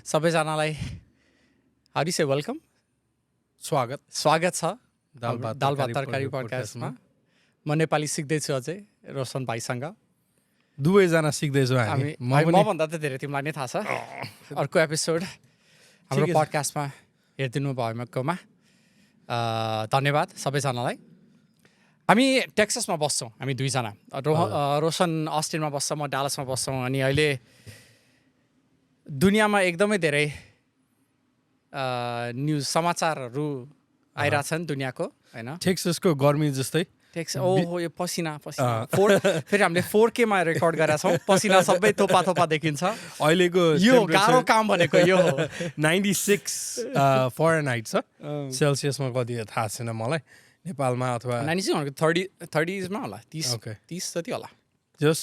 सबैजनालाई how do say welcome स्वागत छ दाल भात तरकारी पडकास्टमा म नेपाली सिक्दैछु अझै रोशन भाइसँग दुवैजना सिक्दैछौँ हामी मभन्दा त धेरै तिमीलाई नै थाहा छ अर्को एपिसोड हाम्रो पडकास्टमा हेरिदिनु भएकोमा धन्यवाद सबैजनालाई हामी टेक्सासमा बस्छौँ हामी दुईजना रोशन अस्टिनमा बस्छ म डालसमा बस्छौँ अनि अहिले दुनियाँमा एकदमै धेरै न्युज समाचारहरू आइरहेछन् दुनियाँको हैन टेक्सासको गर्मी जस्तै ओहो यो पसिना फेरि हामीले 4K मा रेकर्ड गरेका छौँ पसिना सबै थोपा देखिन्छ अहिलेको यो गाह्रो काम भनेको यो 96 फरेनहाइट छ सेल्सियसमा कति थाहा छैन मलाई नेपालमा अथवा 96 भनेको 30s मा होला 30 जति होला जस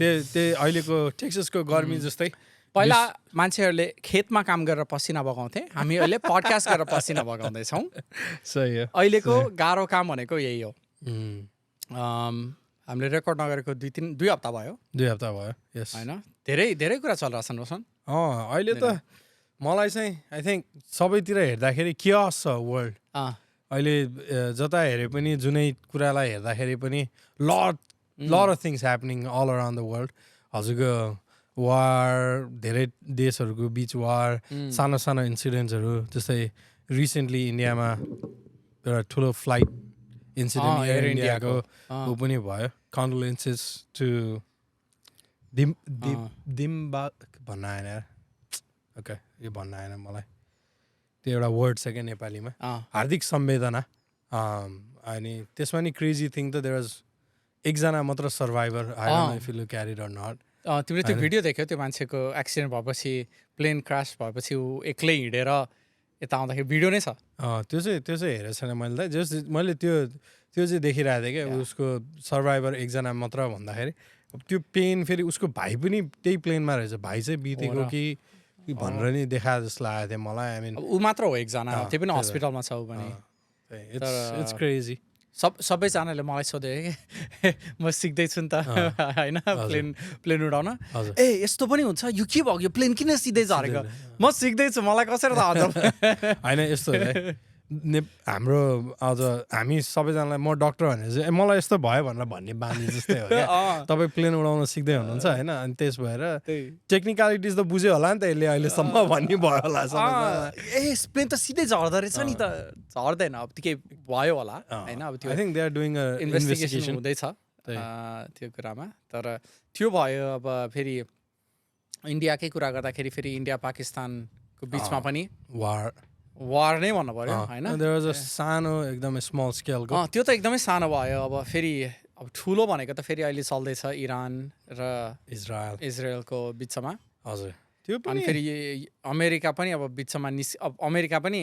त्यो अहिलेको टेक्सासको गर्मी जस्तै पहिला मान्छेहरूले खेतमा काम गरेर पसिना बगाउँथे हामी अहिले पडकास्ट गरेर पसिना बगाउँदैछौँ सही हो अहिलेको गाह्रो काम भनेको यही हो हामीले रेकर्ड नगरेको 2 हप्ता भयो यस हैन धेरै कुरा चलिरहेछन् रोशन अहिले त मलाई चाहिँ आई थिङ्क सबैतिर हेर्दाखेरि कियोस छ वर्ल्ड अहिले जता हेरे पनि जुनै कुरालाई हेर्दाखेरि पनि lot of things happening all around the world हजुरको वार धेरै देशहरूको बिच वार सानो सानो इन्सिडेन्ट्सहरू जस्तै रिसेन्टली इन्डियामा एउटा ठुलो फ्लाइट इन्सिडेन्ट एयर इन्डियाको ऊ पनि भयो कन्डोलेन्सेस टु दिम्बा भन्न आएन ओके यो भन्न आएन मलाई त्यो एउटा वर्ड छ क्या नेपालीमा हार्दिक संवेदना अनि त्यसमा नि क्रेजी थिङ त देयर वाज एकजना मात्र survivor I don't know if you look at it or not तिमीले त्यो भिडियो देख्यौ त्यो मान्छेको एक्सिडेन्ट भएपछि प्लेन क्रास भएपछि ऊ एक्लै हिँडेर यता आउँदाखेरि भिडियो नै छ त्यो चाहिँ हेरेको छैन मैले त मैले त्यो चाहिँ देखिरहेको थिएँ क्या उसको सर्भाइभर एकजना मात्र भन्दाखेरि त्यो पेन फेरि उसको भाइ पनि त्यही प्लेनमा रहेछ भाइ चाहिँ बितेको कि भनेर नि देखाए जस्तो लागेको थियो मलाई आई मिन ऊ मात्र हो एकजना त्यो पनि हस्पिटलमा छ ऊ पनि इट्स क्रेजी सबैजनाले मलाई सोधे म सिक्दैछु नि त होइन प्लेन उडाउन ए यस्तो पनि हुन्छ यो के भयो यो प्लेन किन सिधै झरेको म सिक्दैछु मलाई कसरी थाहा हुन्छ होइन यस्तो हाम्रो आज हामी सबैजनालाई म डक्टर भनेर चाहिँ मलाई यस्तो भयो भनेर भन्ने बानी जस्तै हो क्या तपाईँ प्लेन उडाउन सिक्दै हुनुहुन्छ होइन अनि त्यस भएर टेक्निकलिटिज त बुझ्यो होला नि त यसले अहिलेसम्म भन्ने भयो होला ए प्लेन त सिधै झर्दो रहेछ नि त झर्दैन अब के भयो होला होइन अब त्यो I think they are doing a investigation हुँदैछ त्यो कुरामा तर त्यो भयो अब फेरि इन्डियाकै कुरा गर्दाखेरि फेरि इन्डिया पाकिस्तानको बिचमा पनि वार नै भन्नु पर्यो होइन सानो एकदमै स्मल स्केलको त्यो त एकदमै सानो भयो अब फेरि अब ठुलो भनेको त फेरि अहिले चल्दैछ इरान र इजरायलको बिचमा हजुर त्यो अनि फेरि अमेरिका पनि अब बिचमा अब अमेरिका पनि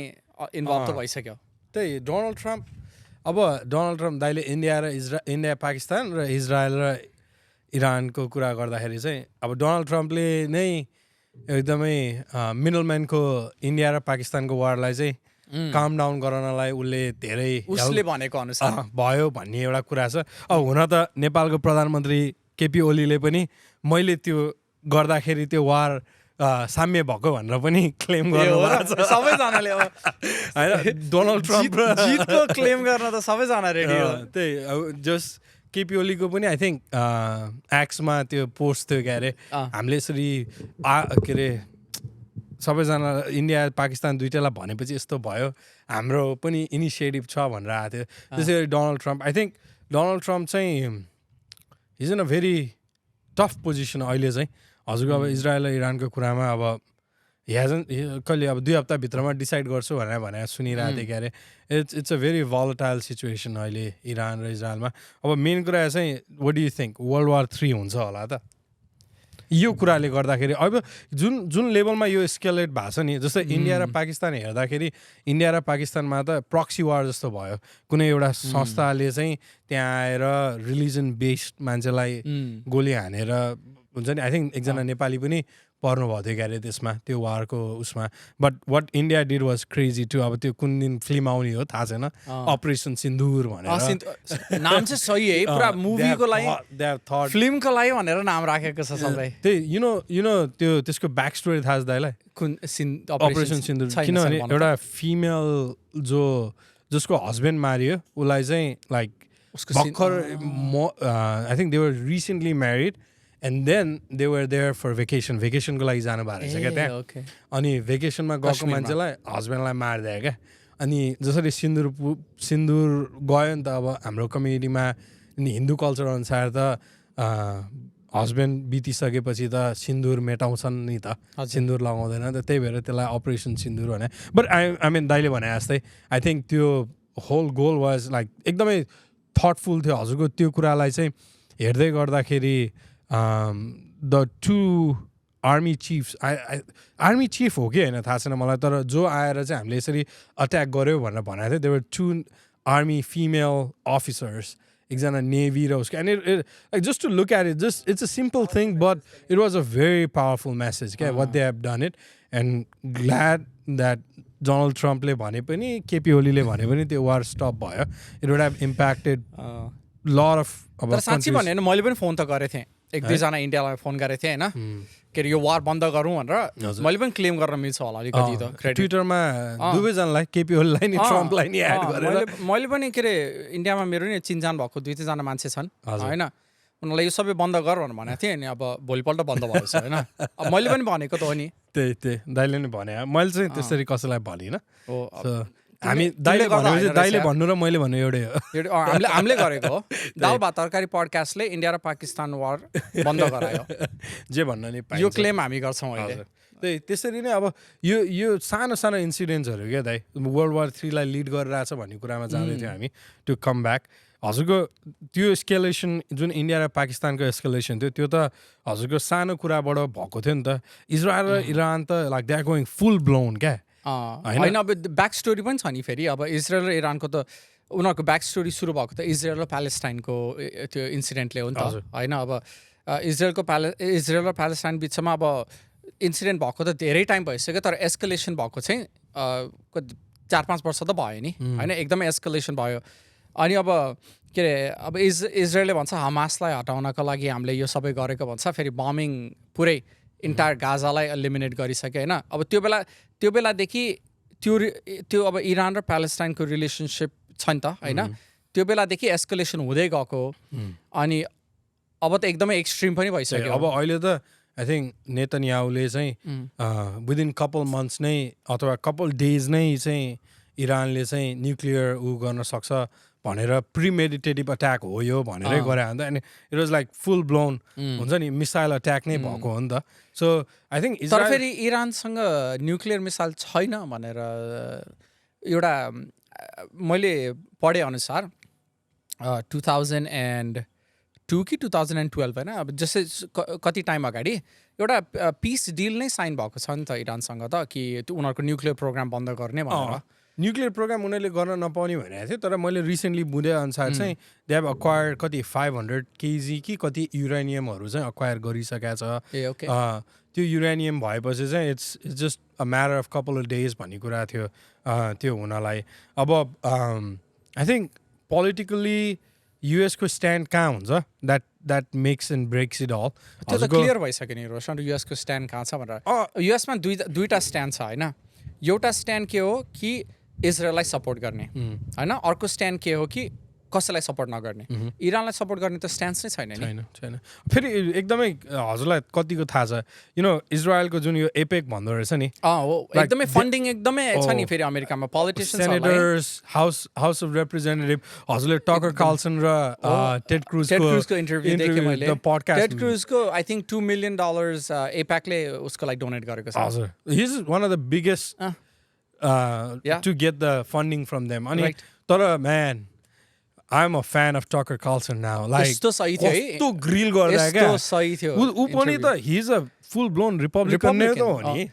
इन्भल्भ त भइसक्यो त्यही डोनाल्ड ट्रम्प दाइले इन्डिया पाकिस्तान र इजरायल र इरानको कुरा गर्दाखेरि चाहिँ अब डोनाल्ड ट्रम्पले नै एकदमै मिडलम्यानको इन्डिया र पाकिस्तानको वारलाई चाहिँ काम डाउन गराउनलाई उसले भनेको अनुसार भयो भन्ने एउटा कुरा छ अब हुन त नेपालको प्रधानमन्त्री केपी ओलीले पनि मैले त्यो गर्दाखेरि त्यो वार साम्य भएको भनेर पनि क्लेम गर्नु सबैजनाले होइन डोनाल्ड ट्रम्प जितको क्लेम गर्न त सबैजना रेडी हो त्यही अब जस केपी ओलीको पनि आई थिङ्क एक्समा त्यो पोस्ट थियो क्या अरे हामीले यसरी के अरे सबैजना इन्डिया पाकिस्तान दुइटालाई भनेपछि यस्तो भयो हाम्रो पनि इनिसिएटिभ छ भनेर आएको थियो त्यसै गरी Donald Trump I think Donald Trump चाहिँ he's in a very tough position अहिले चाहिँ हजुरको अब इजरायल र इरानको कुरामा अब कहिले अब 2 हप्ताभित्रमा डिसाइड गर्छु भनेर सुनिरहेको थिएँ क्या अरे इट्स अ भेरी भोलेटाइल सिचुएसन अहिले इरान र इजरायलमा अब मेन कुरा चाहिँ what do you think world war 3 हुन्छ होला त यो कुराले गर्दाखेरि अब जुन लेभलमा यो स्केलेट भएको छ नि जस्तै इन्डिया र पाकिस्तान हेर्दाखेरि इन्डिया र पाकिस्तानमा त प्रक्सी वार जस्तो भयो कुनै एउटा संस्थाले चाहिँ त्यहाँ आएर रिलिजन बेस्ड मान्छेलाई गोली हानेर हुन्छ नि आई थिङ्क एकजना नेपाली पनि पर्नु भएको थियो क्यारे त्यसमा त्यो वारको उसमा but what India did was crazy to अब त्यो कुन दिन फिल्म आउने हो थाहा छैन अपरेसन सिन्दुर भनेर नाम चाहिँ सही है पुरा मुभीको लागि फिल्मको लागि भनेर नाम राखेको छ सबै त्यही यु नो त्यो त्यसको ब्याक स्टोरी थाहा छ दाइलाई कुन अपरेसन सिन्दुर किनभने एउटा फिमेल जसको हस्बेन्ड मारियो उसलाई चाहिँ लाइक भर्खर I think they were recently married and then they were there for भेकेसनको लागि जानु भएको रहेछ क्या त्यहाँ अनि भेकेसनमा गएको मान्छेलाई हस्बेन्डलाई मारिदियो क्या अनि जसरी सिन्दुर गयो नि त अब हाम्रो कम्युनिटीमा हिन्दू कल्चर अनुसार त हस्बेन्ड बितिसकेपछि त सिन्दुर मेटाउँछन् नि त सिन्दुर लगाउँदैन त त्यही भएर त्यसलाई अपरेसन सिन्दुर भने बट आई मिन दाइले भने जस्तै आई थिङ्क त्यो होल गोल वाज लाइक एकदमै थटफुल थियो हजुरको त्यो कुरालाई चाहिँ हेर्दै गर्दाखेरि the two army chiefs army chief हो कि होइन थाहा छैन मलाई तर जो आएर चाहिँ हामीले यसरी अट्याक गऱ्यो भनेर भनेको थियो there were two army female officers एकजना नेभी र उसको and just to look at it just it's a simple thing but it was a very powerful message क्या what they have done it and glad that Donald ट्रम्पले भने पनि KP ओलीले भने पनि त्यो वार स्टप भयो it would have impacted lot of अब साँच्ची भने मैले पनि फोन त गरेको थिएँ एक दुईजना इन्डियालाई फोन गरेको थिएँ होइन के अरे यो वार बन्द गरौँ भनेर मैले पनि क्लेम गर्न मिल्छ होला अलिकति त ट्विटरमा दुवैजनालाई केपी ओलीलाई नि ट्रम्पलाई नि एड गरेर मैले पनि के अरे इन्डियामा मेरो नि चिनजान भएको 2-3 जना मान्छे छन् होइन उनीहरूलाई यो सबै बन्द गर भनेर भनेको थिएँ अनि अब भोलिपल्ट बन्द भएको छ होइन अब मैले पनि भनेको त हो नि त्यही दाइले नि भने मैले चाहिँ त्यसरी कसैलाई भनिनँ हामी दाइले भन्नु र मैले भन्नु एउटै हो हामीले गरेको हो दाल भात तरकारी पडकास्टले इन्डिया र पाकिस्तान वार बन्द गरायो जे भन्न नि यो क्लेम हामी गर्छौँ अहिले त्यही त्यसरी नै अब यो सानो सानो इन्सिडेन्ट्सहरू क्या दाइ वर्ल्ड वार 3 लाई लिड गरिरहेछ भन्ने कुरामा जाँदै थियौँ हामी टु कम ब्याक हजुरको त्यो एस्केलेसन जुन इन्डिया र पाकिस्तानको एस्केलेसन थियो त्यो त हजुरको सानो कुराबाट भएको थियो नि त इजरायल र इरान त like they are going full blown क्या होइन अब ब्याक स्टोरी पनि छ नि फेरि अब इजरायल र इरानको त उनीहरूको ब्याक स्टोरी सुरु भएको त इजरायल र प्यालेस्टाइनको त्यो इन्सिडेन्टले हो नि त होइन अब इजरायल र प्यालेस्टाइन बिचमा अब इन्सिडेन्ट भएको त धेरै टाइम भइसक्यो तर एस्केलेसन भएको चाहिँ 4-5 वर्ष त भयो नि होइन एकदमै एस्केलेसन भयो अनि अब के अरे अब इजरायलले भन्छ हमासलाई हटाउनको लागि हामीले यो सबै गरेको भन्छ फेरि बमिङ पुरै इन्टायर गाजालाई एलिमिनेट गरिसक्यो होइन अब त्यो बेलादेखि त्यो अब इरान र प्यालेस्टाइनको रिलेसनसिप छ नि त होइन त्यो बेलादेखि एस्केलेसन हुँदै गएको अनि अब त एकदमै एक्सट्रिम पनि भइसक्यो अब अहिले त आई थिङ्क नेतन्याहुले चाहिँ विदिन कपल मन्थ्स नै अथवा कपल डेज नै चाहिँ इरानले चाहिँ न्युक्लियर गर्न सक्छ भनेर प्रिमेडिटेटिभ अट्याक हो यो भनेरै गरे अन्त अनि it was like full blown हुन्छ नि मिसाइल अट्याक नै भएको हो नि त सो आई थिङ्क तर फेरि इरानसँग न्युक्लियर मिसाइल छैन भनेर एउटा मैले पढे अनुसार 2002 कि 2012 होइन अब जस्तै कति टाइम अगाडि एउटा पिस डिल नै साइन भएको छ नि त इरानसँग त कि उनीहरूको न्युक्लियर प्रोग्राम बन्द गर्ने भनेर न्युक्लियर प्रोग्राम उनीहरूले गर्न नपाउने भनेको थियो तर मैले रिसेन्टली बुझे अनुसार चाहिँ दे हेभ अक्वायर कति 500 kg कि कति युरेनियमहरू चाहिँ अक्वायर गरिसकेको छ त्यो युरेनियम भएपछि चाहिँ it's just a matter of couple of days भन्ने कुरा थियो त्यो हुनलाई अब आई थिङ्क पोलिटिकली युएसको स्ट्यान्ड कहाँ हुन्छ that makes and breaks it all त्यो त क्लियर भइसक्यो नि रोशन युएसको स्ट्यान्ड कहाँ छ भनेर युएसमा दुईवटा स्ट्यान्ड छ होइन एउटा स्ट्यान्ड के हो कि इजरायललाई सपोर्ट गर्ने होइन अर्को स्ट्यान्ड के हो कि कसैलाई सपोर्ट नगर्ने इरानलाई सपोर्ट गर्ने त स्ट्यान्ड नै छैन फेरि एकदमै हजुरलाई कतिको थाहा छ यु नो इजरायलको जुन यो एपेक भन्दो रहेछ नि हो एकदमै फन्डिङ एकदमै छ नि फेरि अमेरिकामा politicians senators house of representative हजुरले टकर कार्लसन र टेड क्रुजको इन्टरभ्यू देखेँ मैले टेड क्रुजको आई थिङ्क $2 million एपेकले उसको लागि डोनेट गरेको छ हजुर he is one of the biggest to get the funding from them अनि तर man I'm a fan of Tucker Carlson now. Like, यस्तो सही थियो है यस्तो ग्रिल गर्दा क्या यस्तो सही थियो उ पनि त he is a full blown Republican नै त हो नि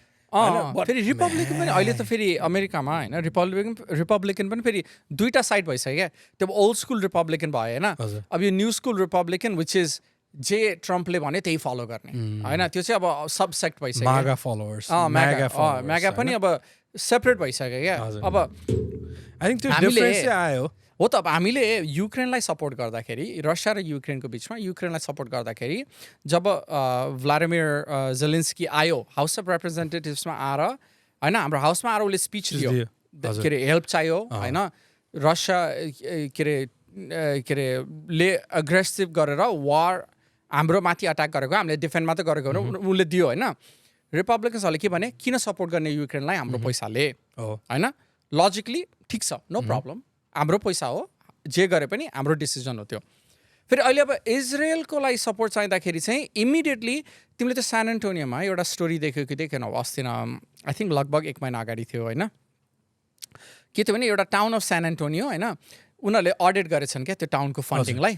फेरि रिपब्लिकन पनि अहिले त फेरि अमेरिकामा होइन रिपब्लिकन पनि फेरि दुईवटा साइड भइसक्यो क्या त्यो ओल्ड स्कुल रिपब्लिकन भयो होइन अब यो new school Republican which is जे ट्रम्पले भने त्यही फलो गर्ने होइन त्यो चाहिँ अब सबसेक्ट भइसक्यो मागा फलोवर्स म्यागा पनि अब सेपरेट भइसक्यो क्या अब आई थिङ्क त्यो डिफरेन्स चाहिँ आयो हो त अब हामीले युक्रेनलाई सपोर्ट गर्दाखेरि रसिया र युक्रेनको बिचमा युक्रेनलाई सपोर्ट गर्दाखेरि जब भ्लादिमिर जेलेन्स्की आयो हाउस अफ रिप्रेजेन्टेटिभ्समा आएर होइन हाम्रो हाउसमा आएर उसले स्पिच दियो के अरे हेल्प चाहियो होइन रसिया के अरे ले एग्रेसिभ गरेर वार हाम्रो माथि अट्याक गरेको हामीले डिफेन्डमा त गरेको उसले दियो होइन रिपब्लिकन्सहरूले के भने किन सपोर्ट गर्ने युक्रेनलाई हाम्रो पैसाले होइन लजिकली ठिक छ नो प्रब्लम हाम्रो पैसा हो जे गरे पनि हाम्रो डिसिजन हो त्यो फेरि अहिले अब इजरायलको लागि सपोर्ट चाहिँदाखेरि चाहिँ इमिडिएटली तिमीले त्यो सान एन्टोनियोमा एउटा स्टोरी देख्यौ कि देखेनौ अस्ति आई थिङ्क लगभग 1 महिना अगाडि थियो होइन के थियो भने एउटा टाउन अफ सान एन्टोनियो होइन उनीहरूले अडिट गरेछन् क्या त्यो टाउनको फन्डिङलाई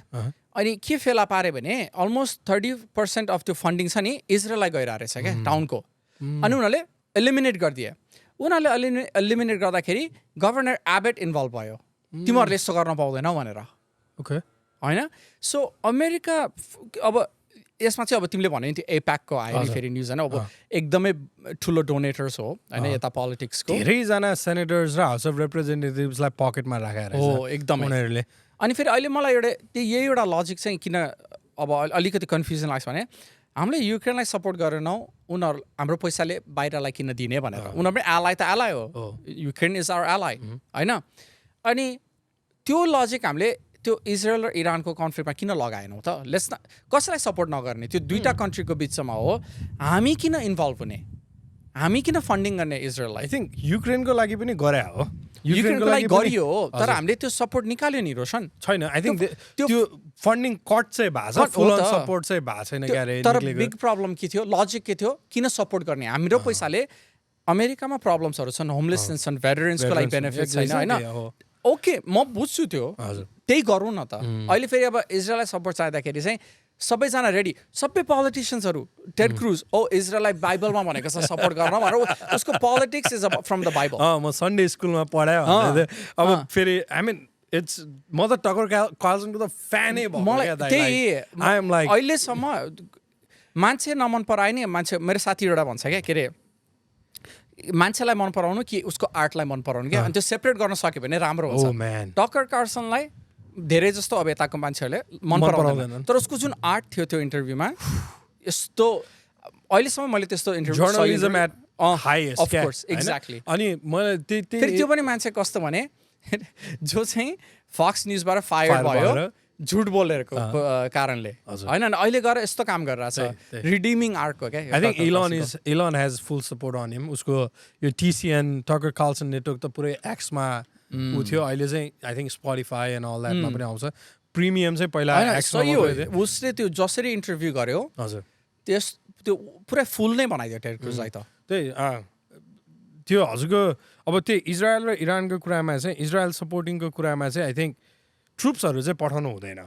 अनि के फेला पारे भने अलमोस्ट 30% अफ त्यो फन्डिङ छ नि इजरायललाई गइरहेको रहेछ क्या टाउनको अनि उनीहरूले एलिमिनेट गरिदिए उनीहरूले एलिमिनेट गर्दाखेरि गभर्नर एबेट इन्भल्भ भयो तिमीहरूले यस्तो गर्न पाउँदैनौ भनेर ओके होइन सो अमेरिका अब यसमा चाहिँ अब तिमीले भन्यो नि त्यो एप्याकको आयो नि फेरि न्युज होइन अब एकदमै ठुलो डोनेटर्स हो होइन यता पोलिटिक्सको धेरैजना सेनेटर्स र हाउस अफ रिप्रेजेन्टेटिभ्सलाई पकेटमा राखेर हो एकदमै उनीहरूले अनि फेरि अहिले मलाई यही एउटा लजिक चाहिँ किन अब अलिकति कन्फ्युजन लाग्छ भने हामीले युक्रेनलाई सपोर्ट गरेनौँ उनीहरू हाम्रो पैसाले बाहिरलाई किन दिने भनेर उनीहरू पनि एलाई त एलाई हो युक्रेन इज आवर एलाई होइन अनि त्यो लजिक हामीले त्यो इजरायल र इरानको कन्फ्लिक्टमा किन लगाएनौँ त लेट्स न कसैलाई सपोर्ट नगर्ने त्यो दुईवटा कन्ट्रीको बिचमा हो हामी किन इन्भल्भ हुने हामी किन फन्डिङ गर्ने इजरायललाई आई थिङ्क युक्रेनको लागि पनि गरे हो युक्रेनको लागि गरियो तर हामीले त्यो सपोर्ट निकाल्यो नि रोशन छैन आई थिङ्क त्यो फन्डिङ कट चाहिँ भएको छ फुल अन सपोर्ट चाहिँ भएको छैन क्यारे तर बिग प्रब्लम के थियो लजिक के थियो किन सपोर्ट गर्ने हाम्रो पैसाले अमेरिकामा प्रब्लम्सहरू छन् होमलेसनेस छन् भेटरेन्सको लागि बेनिफिट छैन होइन ओके म बुझ्छु त्यो त्यही गरौँ न त अहिले फेरि अब इजरायललाई सपोर्ट चाहिँदाखेरि चाहिँ सबैजना रेडी सबै पोलिटिसियन्सहरू टेड क्रुज इजरायललाई बाइबलमा भनेको छ सपोर्ट गर्न भनेर उसको politics is from the Bible म सन्डे स्कुलमा पढाएँ अब फेरि आई मिन इट्स म त टकर कार्लसनको त फ्यानै भयो मलाई त्यही आई एम लाइक अहिलेसम्म मान्छे नमन परायो नि मान्छे मेरो साथी एउटा भन्छ क्या के अरे मान्छेलाई मन पराउनु कि उसको आर्टलाई मन पराउनु क्या अनि त्यो सेपरेट गर्न सक्यो भने राम्रो हुन्छ टकर कार्लसनलाई धेरै जस्तो अब यताको मान्छेहरूले मन पराउँदैन तर उसको जुन आर्ट थियो त्यो इन्टरभ्यूमा यस्तो अहिलेसम्म मैले त्यस्तो interview journalism at highest of course exactly अनि मलाई फेरि त्यो पनि मान्छे कस्तो भने जो चाहिँ फक्स न्युजबाट फायर भयो झुट बोलेको कारणले होइन अनि अहिले गएर यस्तो काम गरिरहेछ रिडिमिङ आर्टको क्या I think Elon has full support on him उसको यो टिसिएन टकर कार्लसन नेटवर्क त पुरै एक्समा ऊ थियो अहिले चाहिँ I think Spotify and all द्याटमा पनि आउँछ प्रिमियम चाहिँ पहिला उसले त्यो जसरी इन्टरभ्यू गर्यो हजुर त्यो पुरै फुल नै बनाइदियो टेड क्रुजलाई त त्यही त्यो हजुरको अब त्यो इजरायल र इरानको कुरामा चाहिँ इजरायल सपोर्टिङको कुरामा चाहिँ आई थिङ्क ट्रुप्सहरू चाहिँ पठाउनु हुँदैन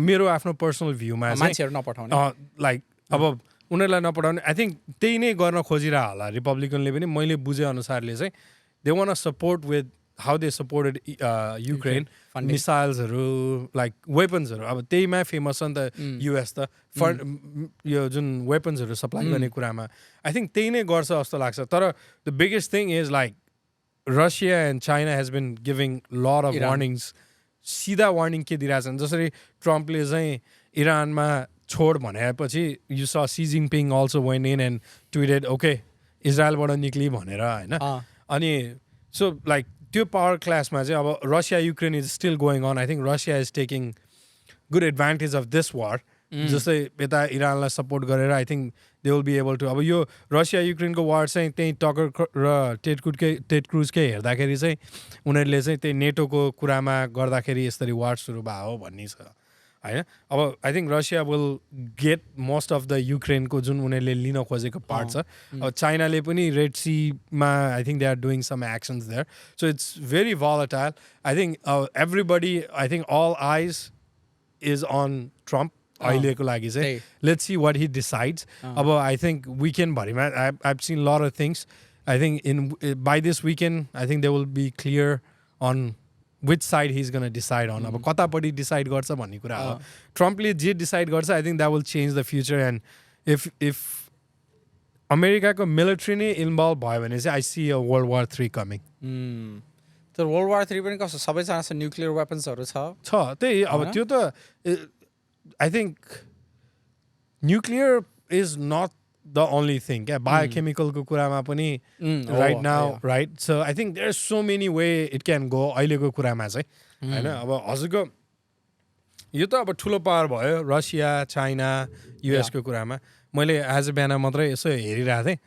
मेरो आफ्नो पर्सनल भ्यूमा मान्छेहरू नपठाउने लाइक अब उनीहरूलाई नपठाउने आई थिङ्क त्यही नै गर्न खोजिरह होला रिपब्लिकनले पनि मैले बुझेअनुसारले चाहिँ they won support with how they supported Ukraine मिसाइल्सहरू लाइक वेपन्सहरू अब त्यहीमा फेमस छ नि त युएस त यो जुन वेपन्सहरू सप्लाई गर्ने कुरामा आई थिङ्क त्यही नै गर्छ जस्तो लाग्छ तर the biggest thing is like Russia and China has been giving lot of warnings सिधा वार्निङ के दिइरहेछन् जसरी ट्रम्पले चाहिँ इरानमा छोड भनेपछि U S Xi Jinping also went in and tweeted okay इजरायलबाट निक्ली भनेर होइन अनि सो लाइक त्यो पावर क्लासमा चाहिँ अब Russia Ukraine is still going on I think Russia is taking good advantage of this war जस्तै यता इरानलाई सपोर्ट गरेर I think they will be able to अब यो रसिया युक्रेनको वार चाहिँ त्यही टकर र टेड क्रुजकै हेर्दाखेरि चाहिँ उनीहरूले चाहिँ त्यही नेटोको कुरामा गर्दाखेरि यसरी वार सुरु भयो हो भन्ने छ होइन अब I think Russia will get most of the युक्रेनको जुन उनीहरूले लिन खोजेको पार्ट छ अब चाइनाले पनि रेड सीमा I think they are doing some actions there so it's very volatile I think everybody I think all eyes is on Trump अहिलेको लागि चाहिँ let's see what he decides अब आई थिङ्क विकेन्डभरिमा I seen lot of things I think in by this weekend I think they will be clear on which side he is gonna decide on अब कतापट्टि decide गर्छ भन्ने कुरा हो ट्रम्पले जे decide गर्छ I think that will change the future and if अमेरिकाको military नै इन्भल्भ भयो भने चाहिँ I see a world war 3 coming तर वर्ल्ड वार 3 पनि कस्तो सबैजना न्युक्लियर वेपन्सहरू छ त्यही अब त्यो त I think nuclear is not the only thing क्या बायोकेमिकलको कुरामा पनि right now right so I think there are so many way it can go अहिलेको कुरामा चाहिँ होइन अब हजुरको यो त अब ठुलो पावर भयो रसिया चाइना युएसको कुरामा मैले आज बिहान मात्रै यसो हेरिरहेको थिएँ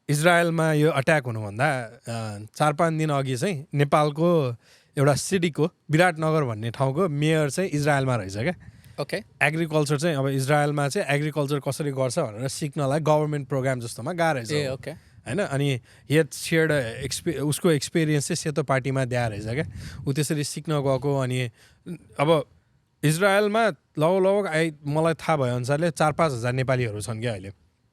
इजरायलमा यो अट्याक हुनुभन्दा 4-5 दिन अघि चाहिँ नेपालको एउटा सिटीको विराटनगर भन्ने ठाउँको मेयर चाहिँ इजरायलमा रहेछ क्या ओके एग्रिकल्चर चाहिँ अब इजरायलमा चाहिँ एग्रिकल्चर कसरी गर्छ भनेर सिक्नलाई गभर्मेन्ट प्रोग्राम जस्तोमा गाह्रो रहेछ ओके होइन अनि हेड सेयर्ड उसको एक्सपिरियन्स चाहिँ सेतो पार्टीमा दिएर रहेछ क्या ऊ त्यसरी सिक्न गएको अनि अब इजरायलमा लगभग मलाई थाहा भए अनुसारले 4-5 हजार नेपालीहरू छन् क्या अहिले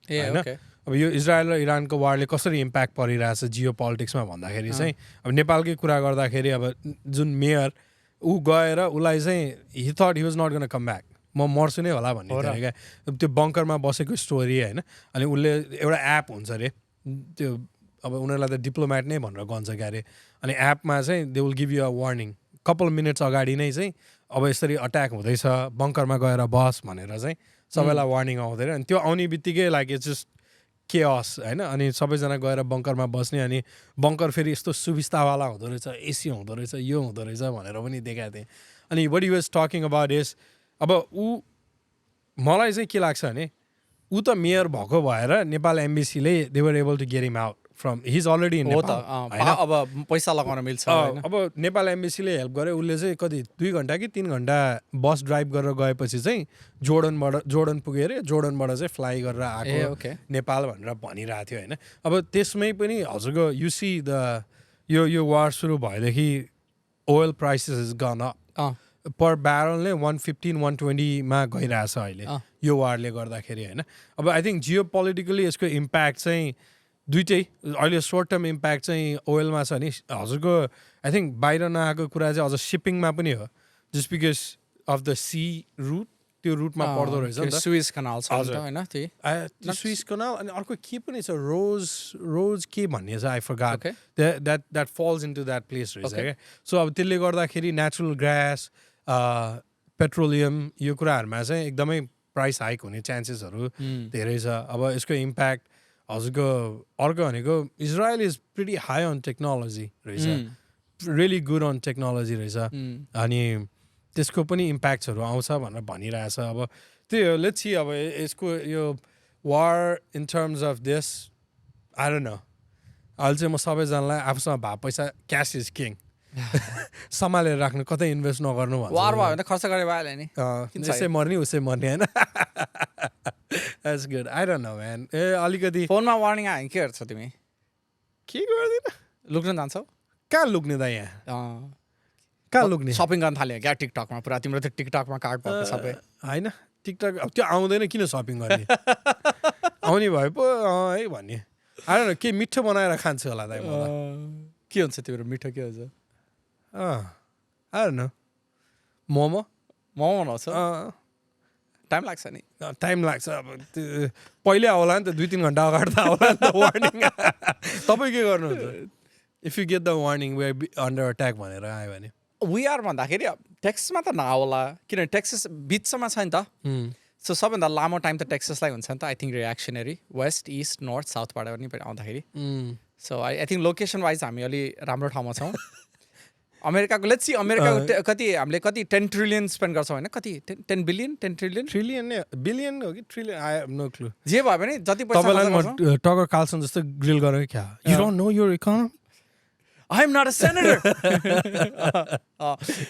होइन अब यो इजरायल र इरानको वारले कसरी इम्प्याक्ट परिरहेछ जियो पोलिटिक्समा भन्दाखेरि चाहिँ अब नेपालकै कुरा गर्दाखेरि अब जुन मेयर ऊ गएर उसलाई चाहिँ he thought he was not gonna come back म मर्छु नै होला भन्ने थियो क्या त्यो बङ्करमा बसेको स्टोरी होइन अनि उसले एउटा एप हुन्छ अरे त्यो अब उनीहरूलाई त डिप्लोमेट नै भनेर गन्छ क्या अरे अनि एपमा चाहिँ they will give you a warning कपाल मिनट्स अगाडि नै चाहिँ अब यसरी अट्याक हुँदैछ बङ्करमा गएर बस भनेर चाहिँ सबैलाई वार्निङ आउँदैन अनि त्यो आउने बित्तिकै लाइक इट्स जस्ट केअस होइन अनि सबैजना गएर बङ्करमा बस्ने अनि बङ्कर फेरि यस्तो सुविस्तावाला हुँदो रहेछ एसी हुँदो रहेछ यो हुँदो रहेछ भनेर पनि देखाएको थिएँ अनि what you was talking about is अब ऊ मलाई चाहिँ के लाग्छ भने ऊ त मेयर भएको भएर नेपाल एम्बेसीले they were able to get him out from he is already in Nepal अब पैसा लगाउन मिल्छ अब नेपाल एम्बेसीले हेल्प गरे उसले चाहिँ कति 2 घन्टा कि 3 घन्टा बस ड्राइभ गरेर गएपछि चाहिँ जोर्डन पुग्यो अरे जोर्डनबाट चाहिँ फ्लाइ गरेर आएको नेपाल भनेर भनिरहेको थियो होइन अब त्यसमै पनि हजुरको युसी द यो वार सुरु भएदेखि oil prices is gone up per barrel नै 115-120मा गइरहेछ अहिले यो वारले गर्दाखेरि होइन अब आई थिङ्क जियो पोलिटिकली यसको इम्प्याक्ट चाहिँ दुइटै अहिले सर्ट टर्म इम्प्याक्ट चाहिँ ओइलमा छ नि हजुरको आई थिङ्क बाहिर नआएको कुरा चाहिँ अझ सिपिङमा पनि हो just because of the sea route त्यो रुटमा पर्दो रहेछ नि त सुइज कनाल छ हैन त्यही सुइज कनाल अनि अर्को के पनि छ रोज के भन्ने छ I forgot that falls into that place रहेछ क्या सो अब त्यसले गर्दाखेरि नेचुरल ग्यास पेट्रोलियम यो कुराहरूमा चाहिँ एकदमै प्राइस हाइक हुने चान्सेसहरू धेरै छ अब यसको इम्प्याक्ट हजुरको अर्को भनेको Israel is pretty high on technology रहेछ रियली गुड अन टेक्नोलोजी रहेछ अनि त्यसको पनि इम्प्याक्ट्सहरू आउँछ भनेर भनिरहेछ अब त्यही हो लेट्स सी अब यसको यो war in terms of this I don't know अहिले चाहिँ म सबैजनालाई आफूसँग भए पैसा क्यास इज किङ सम्हालेर राख्नु कतै इन्भेस्ट नगर्नु भन्छ वार भयो भने खर्च गरे भइहाल्यो नि जसै मर्ने उसै मर्ने होइन that's good I don't no man अलिकति फोनमा वार्निङ आयो के गर्छौ तिमी के गर्दिन लुक्न जान्छौ कहाँ लुक्ने त यहाँ कहाँ लुक्ने सपिङ गर्न थाल्यो क्या टिकटकमा पुरा तिम्रो त टिकटकमा कार्ड भएको सबै होइन टिकटक अब त्यो आउँदैन किन सपिङ गर्ने आउने भए पो है भन्ने आएर के मिठो बनाएर खान्छु होला त के हुन्छ तिम्रो मिठो के हुन्छ आएर न मोमो बनाउँछ टाइम लाग्छ नि टाइम लाग्छ अब त्यो पहिल्यै आउला नि त 2-3 घन्टा अगाडि त आउला नि त वार्निङ तपाईँ के गर्नुहुन्छ if you get the warning we are under attack भनेर आयो भने वी आर भन्दाखेरि टेक्ससमा त नआउला किनभने टेक्सस बिचसम्म छ नि त सो सबभन्दा लामो टाइम त टेक्ससलाई हुन्छ नि त I think reactionary west east north साउथबाट पनि आउँदाखेरि so I think location wise हामी अलि राम्रो ठाउँमा छौँ अमेरिकाको लेट्स सी अमेरिकाको कति हामीले कति 10 ट्रिलियन स्पेन्ड गर्छौँ होइन कति 10 बिलियन 10 ट्रिलियन ट्रिलियन बिलियन हो कि trillion I have no clue जे भयो भने जति पैसा तपाईँलाई टगर कार्लसन जस्तो ग्रिल गरेर क्या you don't know your economy I am not a senator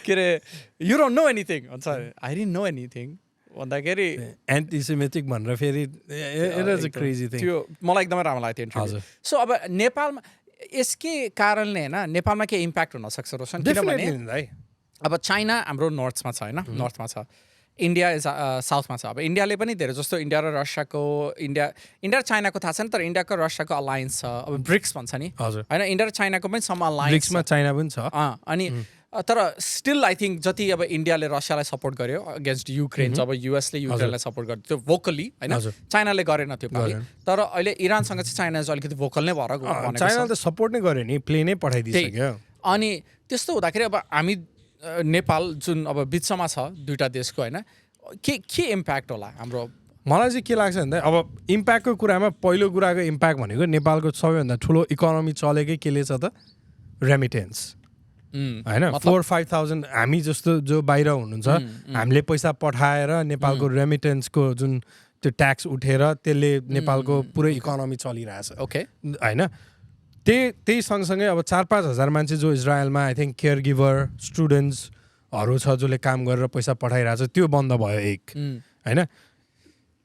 के अरे यु डोन्ट नो एनिथिङ हुन्छ आई डिडन्ट नो एनिथिङ भन्दाखेरि एन्टिसेमेटिक भनेर फेरि it is a crazy thing त्यो मलाई एकदमै राम्रो लाग्यो त्यो इन्टरभ्यू सो अब नेपालमा यसकै कारणले होइन नेपालमा के इम्प्याक्ट हुनसक्छ रोशन किनभने अब चाइना हाम्रो नर्थमा छ होइन नर्थमा छ इन्डिया इज साउथमा छ अब इन्डियाले पनि धेरै जस्तो इन्डिया र रसियाको इन्डिया र चाइनाको थाहा छैन तर इन्डियाको रसियाको अलायन्स छ अब ब्रिक्स भन्छ नि होइन इन्डिया र चाइनाको पनि सम अलायन्स ब्रिक्समा चाइना पनि छ अनि तर स्टिल आई थिङ्क जति अब इन्डियाले रसियालाई सपोर्ट गर्यो अगेन्स्ट युक्रेन जब युएसले युक्रेनलाई सपोर्ट गर्यो त्यो भोकली होइन चाइनाले गरेन त्यो पालि तर अहिले इरानसँग चाहिँ चाइना चाहिँ अलिकति भोकल नै भएर चाइनाले त सपोर्ट नै गर्यो नि प्लेनै पठाइदिइसक्यो अनि त्यस्तो हुँदाखेरि अब हामी नेपाल जुन अब बिचमा छ दुईटा देशको होइन के इम्प्याक्ट होला हाम्रो मलाई चाहिँ के लाग्छ भन्दा अब इम्प्याक्टको कुरामा पहिलो कुराको इम्प्याक्ट भनेको नेपालको सबैभन्दा ठुलो इकोनोमी चलेकै केले छ त रेमिटेन्स होइन 4-5,000 हामी जस्तो जो बाहिर हुनुहुन्छ हामीले पैसा पठाएर नेपालको रेमिटेन्सको जुन त्यो ट्याक्स उठेर त्यसले नेपालको पुरै इकोनोमी चलिरहेछ ओके होइन त्यही सँगसँगै अब 4-5 हजार मान्छे जो इजरायलमा आई थिङ्क केयर गिभर स्टुडेन्ट्सहरू छ जसले काम गरेर पैसा पठाइरहेछ त्यो बन्द भयो एक होइन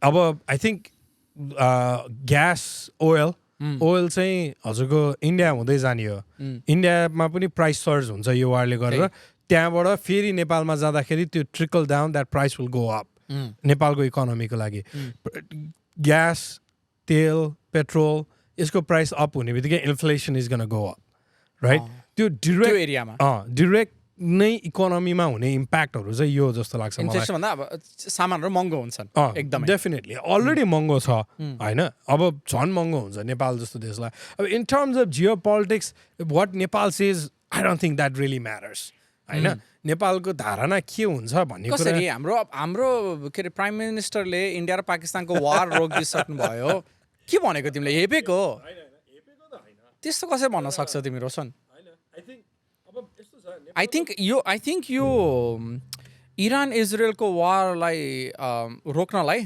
अब आई थिङ्क ग्यास ओयल चाहिँ हजुरको इन्डिया हुँदै जाने हो इन्डियामा पनि प्राइस सर्ज हुन्छ यो वारले गरेर त्यहाँबाट फेरि नेपालमा जाँदाखेरि त्यो trickle down that price will go up नेपालको इकोनोमीको लागि ग्यास तेल पेट्रोल यसको प्राइस अप हुने बित्तिकै inflation is gonna go up right त्यो डिरेक्ट एरियामा डिरेक्ट नै इकोनोमीमा हुने इम्प्याक्टहरू चाहिँ यो जस्तो लाग्छ मलाई भन्दा अब सामानहरू महँगो हुन्छन् एकदम डेफिनेटली अलरेडी महँगो छ होइन अब झन् महँगो हुन्छ नेपाल जस्तो देशलाई अब in terms of geopolitics what Nepal says I don't think that really matters होइन नेपालको धारणा के हुन्छ भन्ने कसरी हाम्रो के अरे प्राइम मिनिस्टरले इन्डिया र पाकिस्तानको वार रोकिदिइसक्नु भयो के भनेको तिमीले हेपेको त्यस्तो कसरी भन्न सक्छौ तिमी रोशन आई थिङ्क यो इरान इजरायलको वारलाई रोक्नलाई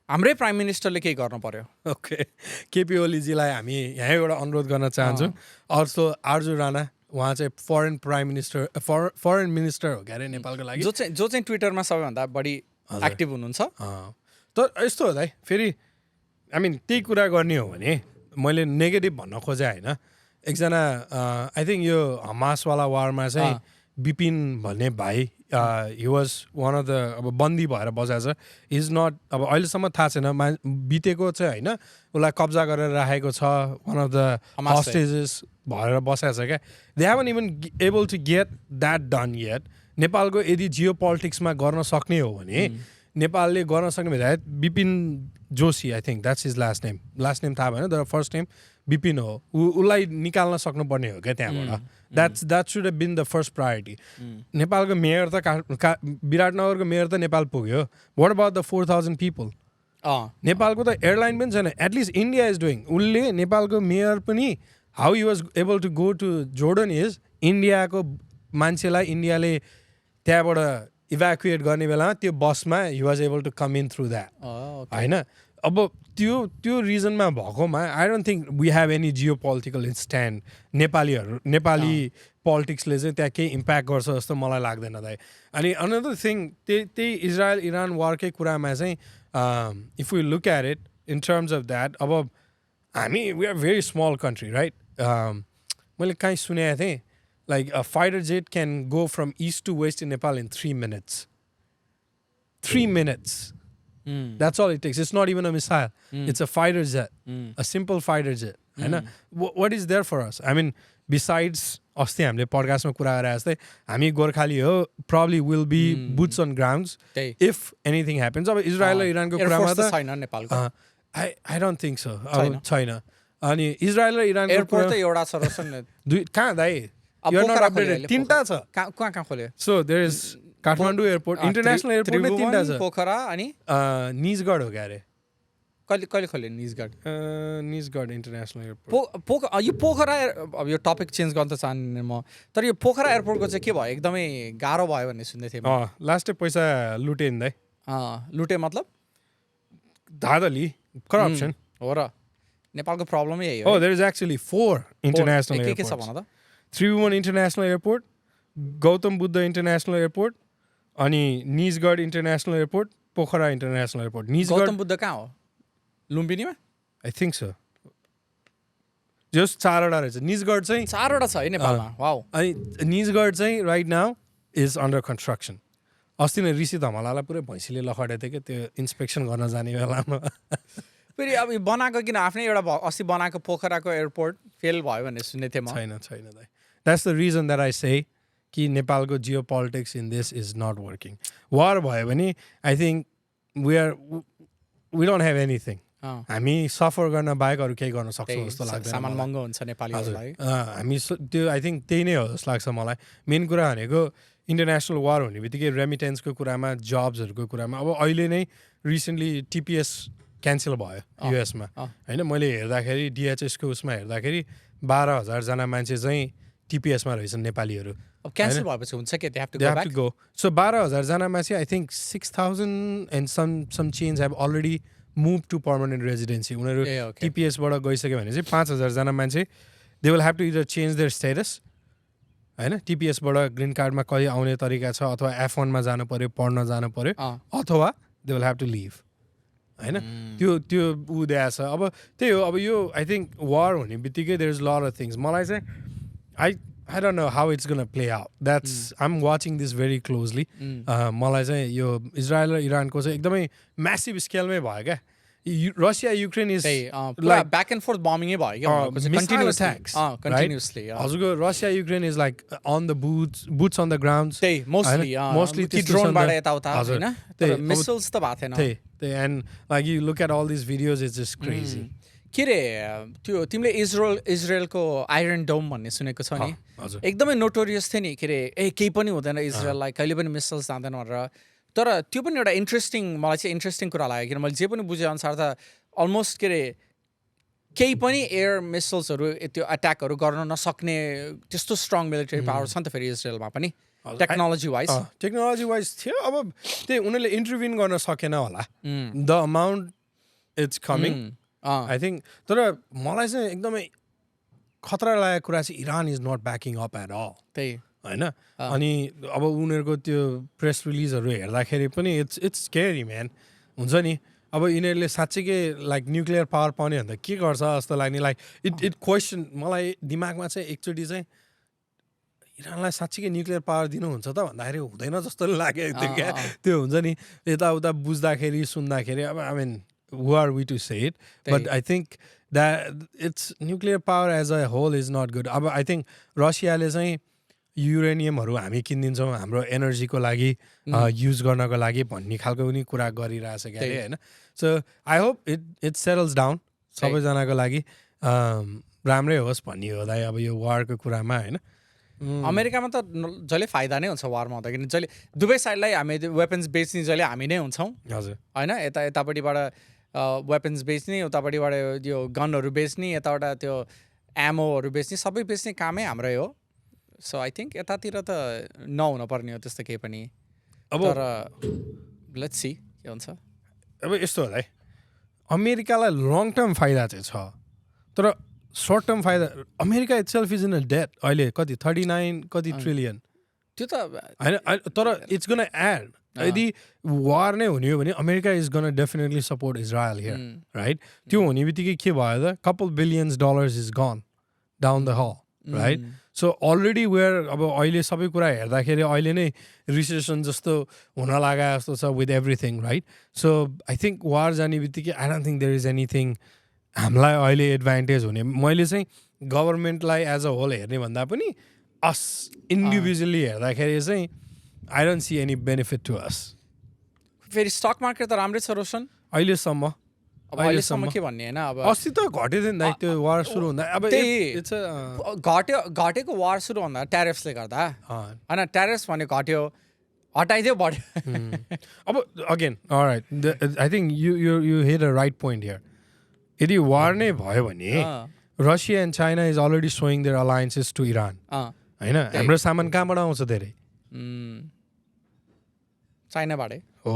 हाम्रै प्राइम मिनिस्टरले केही गर्नु पर्यो ओके केपी ओलीजीलाई हामी यहीँबाट अनुरोध गर्न चाहन्छौँ अर्सो आर्जु राणा उहाँ चाहिँ फरेन मिनिस्टर हो क्या अरे नेपालको लागि जो चाहिँ ट्विटरमा सबैभन्दा बढी एक्टिभ हुनुहुन्छ तर यस्तो हो दाइ फेरि आई मिन त्यही कुरा गर्ने हो भने मैले नेगेटिभ भन्न खोजेँ होइन एकजना आई थिङ्क यो हमासवाला वारमा चाहिँ बिपिन भन्ने भाइ he was one of the अब बन्दी भएर बसेको छ इज नट अब अहिलेसम्म थाहा छैन बितेको चाहिँ होइन उसलाई कब्जा गरेर राखेको छ वान अफ द हस्टेजेस भएर बसेको छ क्या they haven't even able to get that done yet नेपालको यदि जियो पोलिटिक्समा गर्न सक्ने हो भने नेपालले गर्न सक्ने भन्दा Bipin Joshi I think that's his last name थाहा भएन तर फर्स्ट नेम बिपिन हो उसलाई निकाल्न सक्नुपर्ने हो क्या त्यहाँबाट that should have been the first priority नेपालको मेयर त विराटनगरको मेयर त नेपाल पुग्यो वाट अबाउट द 4,000 पिपल नेपालको त एयरलाइन पनि छैन एटलिस्ट इन्डिया इज डुइङ उसले नेपालको मेयर पनि how you was able to go to Jordan is इन्डियाको मान्छेलाई इन्डियाले त्यहाँबाट इभ्याकुएट गर्ने बेलामा त्यो बसमा he was able to come in through that होइन अब त्यो रिजनमा भएकोमा I don't think we have any geo political stand Nepali पोलिटिक्सले चाहिँ त्यहाँ केही इम्प्याक्ट गर्छ जस्तो मलाई लाग्दैन दाइ अनि अनदर थिङ त्यही इजरायल इरान वारकै कुरामा चाहिँ if you look at it in terms of that अब हामी we are very small country right मैले कहीँ सुनेको थिएँ like a fighter jet can go from east to west in Nepal in 3 minutes 3 minutes That's all it takes. It's not even a missile. It's a fighter jet, a simple fighter jet. What is there for us? I mean, besides अस्ति हामीले पडकास्टमा कुरा गरे जस्तै हामी गोर्खाली हो probably will be boots on grounds if anything happens. अब Israel र इरानको कुरामा त छैन नेपालको I don't think so. छैन अनि इजरायल र इरानको एयरपोर्ट त एउटा छ रोशन दुई कहाँ दाइ you're not updated तीनटा छ कहाँ खोल्यो so there is Kathmandu airport international airport नै तीनटा छ पोखरा अनि निजगढ हो क्या अरे कहिले खोल्यो निजगढ इन्टरनेसनल एयरपोर्ट यो पोखरा अब यो टपिक चेन्ज गर्न त चाहन्न म तर यो पोखरा एयरपोर्टको चाहिँ के भयो एकदमै गाह्रो भयो भन्ने सुन्दै थिएँ लास्टै पैसा लुटे नि दाइ लुटे मतलब धाँधली करप्सन हो र नेपालको प्रब्लमै यही हो देयर इज एक्चुअली 4 इन्टरनेसनल के छ भन त 3-1 international airport Gautam Buddha international airport अनि Nijgadh international airport Pokhara international airport Nijgadh Gautam Buddha कहाँ हो लुम्बिनीमा आई थिङ्क सो जस 4वटा रहेछ निजगढ चाहिँ 4वटा छ है नेपालमा वाउ अनि निजगढ चाहिँ right now is under construction अस्ति नै ऋषि धमलालाई पुरै भैँसीले लखडेको थियो कि त्यो इन्सपेक्सन गर्न जाने बेलामा फेरि अब बनाएको किन आफ्नै एउटा अस्ति बनाएको पोखराको एयरपोर्ट फेल भयो भन्ने सुन्ने थिएँ म छैन दाइ that's the reason that I say कि नेपालको geo politics in this is not working war भयो भने I think we don't have anything हामी सफर गर्न बाहेक अरू केही गर्न सक्छौँ जस्तो लाग्दैन सामान महँगो हुन्छ नेपालीहरूलाई हामी त्यो आई थिङ्क त्यही नै हो जस्तो लाग्छ मलाई मेन कुरा भनेको इन्टरनेसनल वार हुने बित्तिकै रेमिटेन्सको कुरामा जब्सहरूको कुरामा अब अहिले नै रिसेन्टली टिपिएस क्यान्सल भयो युएसमा होइन मैले हेर्दाखेरि डिएचएसको उसमा हेर्दाखेरि 12,000 मान्छे चाहिँ टिपिएसमा रहेछन् नेपालीहरू क्यान्सल भएपछि हुन्छ के गो सो 12,000 मान्छे I think 6,000 and some change have already move to permanent residency उनीहरू टिपिएसबाट गइसक्यो भने चाहिँ 5,000 मान्छे they will have to either change their status होइन टिपिएसबाट ग्रिन कार्डमा कहिले आउने तरिका छ अथवा F1मा जानु पऱ्यो पढ्न जानु पऱ्यो अथवा they will have to leave होइन त्यो ऊ दिएको छ अब त्यही हो अब यो आई थिङ्क वार हुने बित्तिकै there is lot of things मलाई चाहिँ I don't know how it's going to play out. I'm watching this very closely. मलाई चाहिँ यो इजरायल र इरानको चाहिँ एकदमै म्यासिभ स्केलमै भयो क्या Russia Ukraine is like back and forth बमिङै भयो कन्टिन्युसली हजुरको Russia Ukraine is like on the boots on the ground त्यही मोस्टली ड्रोनबाट यताउता हैन मिसाइल्स त भएको थिएन त्यही and like you look at all this videos it's just crazy के रे त्यो तिमीले इजरायलको आइरन डोम भन्ने सुनेको छ नि एकदमै नोटोरियस थियो नि के रे केही पनि हुँदैन इजरायललाई कहिले पनि मिसाइल्स जाँदैन भनेर तर त्यो पनि एउटा मलाई चाहिँ इन्ट्रेस्टिङ कुरा लाग्यो किन मैले जे पनि बुझेअनुसार त अलमोस्ट के रे केही पनि एयर मिसाइल्सहरू त्यो अट्याकहरू गर्न नसक्ने त्यस्तो स्ट्रङ मिलिटरी पावर छ नि त फेरि इजरायलमा पनि टेक्नोलोजी वाइज थियो अब त्यही उनीहरूले इन्टरभ्युन गर्न सकेन होला the amount it's coming I think तर मलाई चाहिँ एकदमै खतरा लागेको कुरा चाहिँ Iran is not backing up at all त्यही होइन अनि अब उनीहरूको त्यो प्रेस रिलिजहरू हेर्दाखेरि पनि इट्स स्केरी म्यान हुन्छ नि अब यिनीहरूले साँच्चीकै लाइक न्युक्लियर पावर पाउने भन्दा के गर्छ जस्तो लाग्ने लाइक इट क्वेसन मलाई दिमागमा चाहिँ एकचोटि चाहिँ इरानलाई साँच्चीकै न्युक्लियर पावर दिनुहुन्छ त भन्दाखेरि हुँदैन जस्तो लागेको थियो क्या त्यो हुन्छ नि यताउता बुझ्दाखेरि सुन्दाखेरि अब I mean who are we to say it but I think that it's nuclear power as a whole is not good अब I think रसियाले चाहिँ युरेनियमहरू हामी किनिदिन्छौँ हाम्रो एनर्जीको लागि युज गर्नको लागि भन्ने खालको पनि कुरा गरिरहेछ क्या अरे होइन so I hope it settles down सबैजनाको लागि राम्रै होस् भन्ने हो दाइ अब यो वारको कुरामा होइन अमेरिकामा त जहिले फाइदा नै हुन्छ वारमा हुँदाखेरि जहिले दुवै साइडलाई हामी वेपन्स बेच्ने जहिले हामी नै हुन्छौँ हजुर होइन यतापट्टिबाट वेपन्स बेच्ने उतापट्टिबाट यो गनहरू बेच्ने यताबाट त्यो एमोहरू बेच्ने सबै बेच्ने कामै हाम्रै हो सो आई थिङ्क यतातिर त नहुन पर्ने हो त्यस्तो केही पनि अब तर लेट्स सी के हुन्छ अब यस्तो होला है अमेरिकालाई लङ टर्म फाइदा चाहिँ छ तर सर्ट टर्म फाइदा America itself is in a debt अहिले कति 39 कति ट्रिलियन त्यो त होइन तर इट्स गोना एड यदि वार नै हुने हो भने America is gonna definitely support Israel here right त्यो हुने बित्तिकै के भयो त couple billions dollars is gone down the hole right so already where अब अहिले सबै कुरा हेर्दाखेरि अहिले नै रिसेसन जस्तो हुन लाग्यो जस्तो छ with everything right so I think war जाने बित्तिकै I don't think there is anything हामीलाई अहिले एडभान्टेज हुने मैले चाहिँ गभर्मेन्टलाई एज अ होल हेर्ने भन्दा पनि अस इन्डिभिजुअली हेर्दाखेरि चाहिँ I don't see any benefit to us फेरि स्टक मार्केट त राम्रै छ रोशन अहिलेसम्म के भन्ने होइन अब अस्ति त घट्यो थियो नि त्यो वार सुरु हुँदा अब घटेको वार सुरु हुँदा ट्यारिफ्सले गर्दा होइन ट्यारिफ्स भने घट्यो हटाइदियो बढ्यो अब again alright I think you had a right point here यदि वार नै भयो भने Russia and China is already showing their alliances to Iran होइन हाम्रो सामान कहाँबाट आउँछ धेरै चाइनाबाटै हो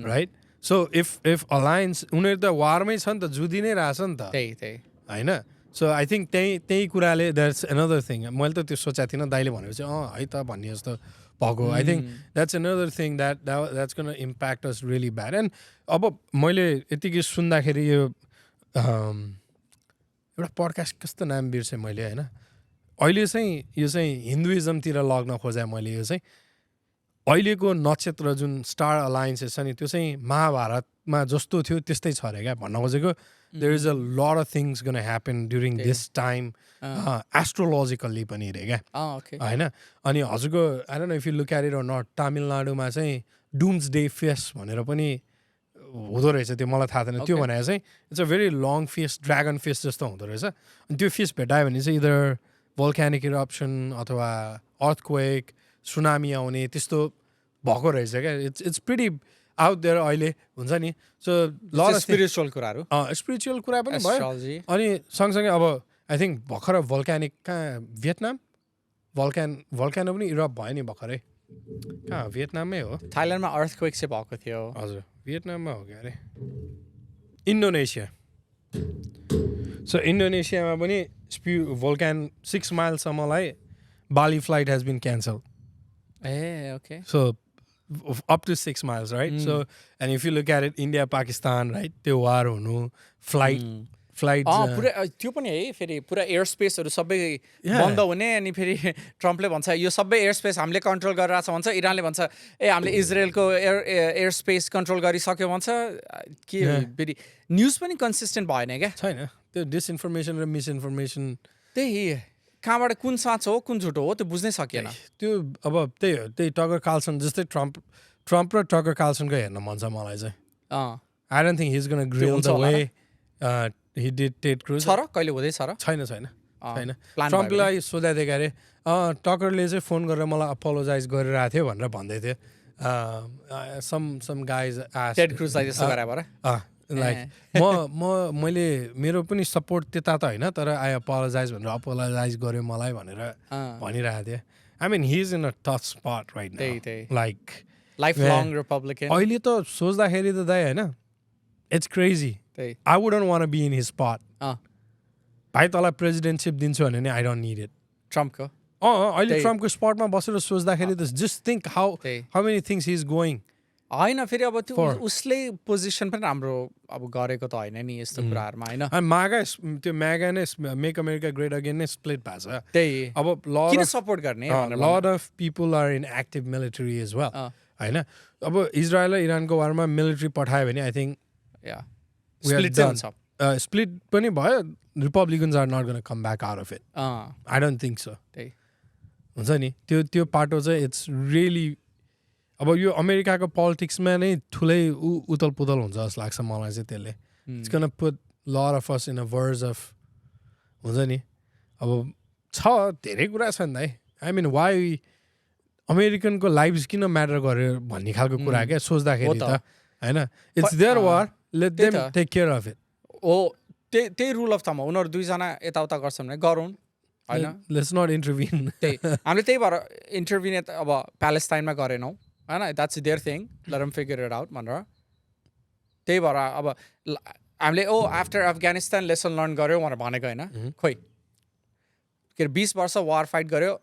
राइट सो इफ अलायन्स उनीहरू त वारमै छ नि त जुधि नै रहेछ नि त त्यही होइन सो आई थिङ्क त्यही कुराले द्याट्स एनदर थिङ मैले त त्यो सोचेको थिइनँ दाइले भनेपछि है त भन्ने जस्तो भएको I think that's another thing that's gonna impact us really bad and अब मैले यतिकै सुन्दाखेरि यो एउटा पडकास्ट कस्तो नाम बिर्सेँ मैले होइन अहिले चाहिँ यो चाहिँ हिन्दुइजमतिर लग्न खोजेँ मैले यो चाहिँ अहिलेको नक्षत्र जुन स्टार अलायन्सेस छ नि त्यो चाहिँ महाभारतमा जस्तो थियो त्यस्तै छ अरे क्या भन्न खोजेको there is a lot of things gonna happen during this time astrologically पनि रे क्या होइन अनि हजुरको I don't know if you look at it or not तामिलनाडुमा चाहिँ डुम्स डे फेस्ट भनेर पनि हुँदो रहेछ त्यो मलाई थाहा थिएन त्यो भनेर चाहिँ it's a very long fest dragon fest जस्तो हुँदो रहेछ अनि त्यो फेस्ट भेटायो भने चाहिँ इदर भोल्क्यानिक इरप्सन अथवा अर्थक्वेक सुनामी आउने त्यस्तो भएको रहेछ क्या इट्स प्रिटी आउट देयर अहिले हुन्छ नि सो ल स्पिरिचुअल कुराहरू स्पिरिचुअल कुरा पनि भयो अनि सँगसँगै अब आई थिङ्क भर्खर भोल्क्यानिक कहाँ भियतनाम भोल्क्यानो पनि इरप भयो नि भर्खरै कहाँ भियतनाममै हो थाइल्यान्डमा अर्थक्वेक चाहिँ भएको थियो हजुर भियतनाममा हो क्या अरे इन्डोनेसिया सो इन्डोनेसियामा पनि भोल्क्यान 6 माइलसम्मलाई Bali flight has been cancel okay so up to 6 miles right so and if you look at it India Pakistan right त्यो वार हुनु फ्लाइट पुरा त्यो पनि है फेरि पुरा एयर स्पेसहरू सबै बन्द हुने अनि फेरि ट्रम्पले भन्छ यो सबै एयर स्पेस हामीले कन्ट्रोल गरिरहेको छ भन्छ इरानले भन्छ हामीले इजरायलको एयर स्पेस कन्ट्रोल गरिसक्यो भन्छ के फेरि न्युज पनि कन्सिस्टेन्ट भएन क्या छैन त्यो डिसइन्फर्मेसन र मिसइन्फर्मेसन त्यही कहाँबाट कुन साँचो हो कुन झुटो हो त्यो बुझ्नै सकिएन त्यो अब त्यही हो त्यही टगर कार्लसन जस्तै ट्रम्प र टगर कार्लसनको हेर्न मन छ मलाई चाहिँ I don't think he is gonna grill the way he did Ted Cruz छ र कहिले हुँदैछ र छैन ट्रम्पलाई सोधा दिएको अरे टकरले चाहिँ फोन गरेर मलाई अपोलोजाइज गरिरहेको थियो भनेर भन्दै थियो सम गाइज टेड क्रुजलाई त्यस्तो गरे लाइक मैले मेरो पनि सपोर्ट त्यता त होइन तर आई अपोलोजाइज भनेर अपोलोजाइज गर्यो मलाई भनेर भनिरहेको थियो I mean he is in a tough spot right now like life long republican अहिले त सोच्दाखेरि त दाइ होइन it's crazy I wouldn't want to be in his spot. भाइ तँलाई प्रेसिडेन्टसिप दिन्छु भने नि आई डोन्ट निड इट ट्रम्पको अहिले ट्रम्पको स्पटमा बसेर सोच्दाखेरि त just think how many things he is going होइन फेरि अब त्यो उसले पोजिसन पनि राम्रो अब गरेको त होइन नि यस्तो कुराहरूमा होइन त्यो म्यागा नै मेक अमेरिका ग्रेट अगेन नै स्प्लिट भएको छ त्यही अब किन सपोर्ट गर्ने lot of people are in active military as well होइन अब इजरायल र इरानको वारमा मिलिट्री पठायो भने आई थिङ्क स्प्लिट पनि भयो republicans are not gonna come back out of it I don't think so हुन्छ नि त्यो पाटो चाहिँ इट्स रियली अब यो अमेरिकाको पोलिटिक्समा नै ठुलै उतल पुतल हुन्छ जस्तो लाग्छ मलाई चाहिँ त्यसले it's gonna put lot of us in a words of हुन्छ नि अब छ धेरै कुरा छ नि दाइ आई मिन वाइ अमेरिकनको लाइफ किन म्याटर गर्यो भन्ने खालको कुरा क्या सोच्दाखेरि त होइन it's their war let them take care of it हो त्यही रुल अफ थम हो उनीहरू दुईजना यताउता गर्छन् भने गरौँ होइन लेट्स नट इन्टरभिन त्यही हामीले त्यही भएर इन्टरभिन अब प्यालेस्टाइनमा गरेनौँ होइन that's their thing let them figure it out भनेर त्यही भएर अब हामीले आफ्टर अफगानिस्तान लेसन लर्न गऱ्यौँ भनेर भनेको होइन खोइ के अरे 20 वर्ष वार फाइट गऱ्यो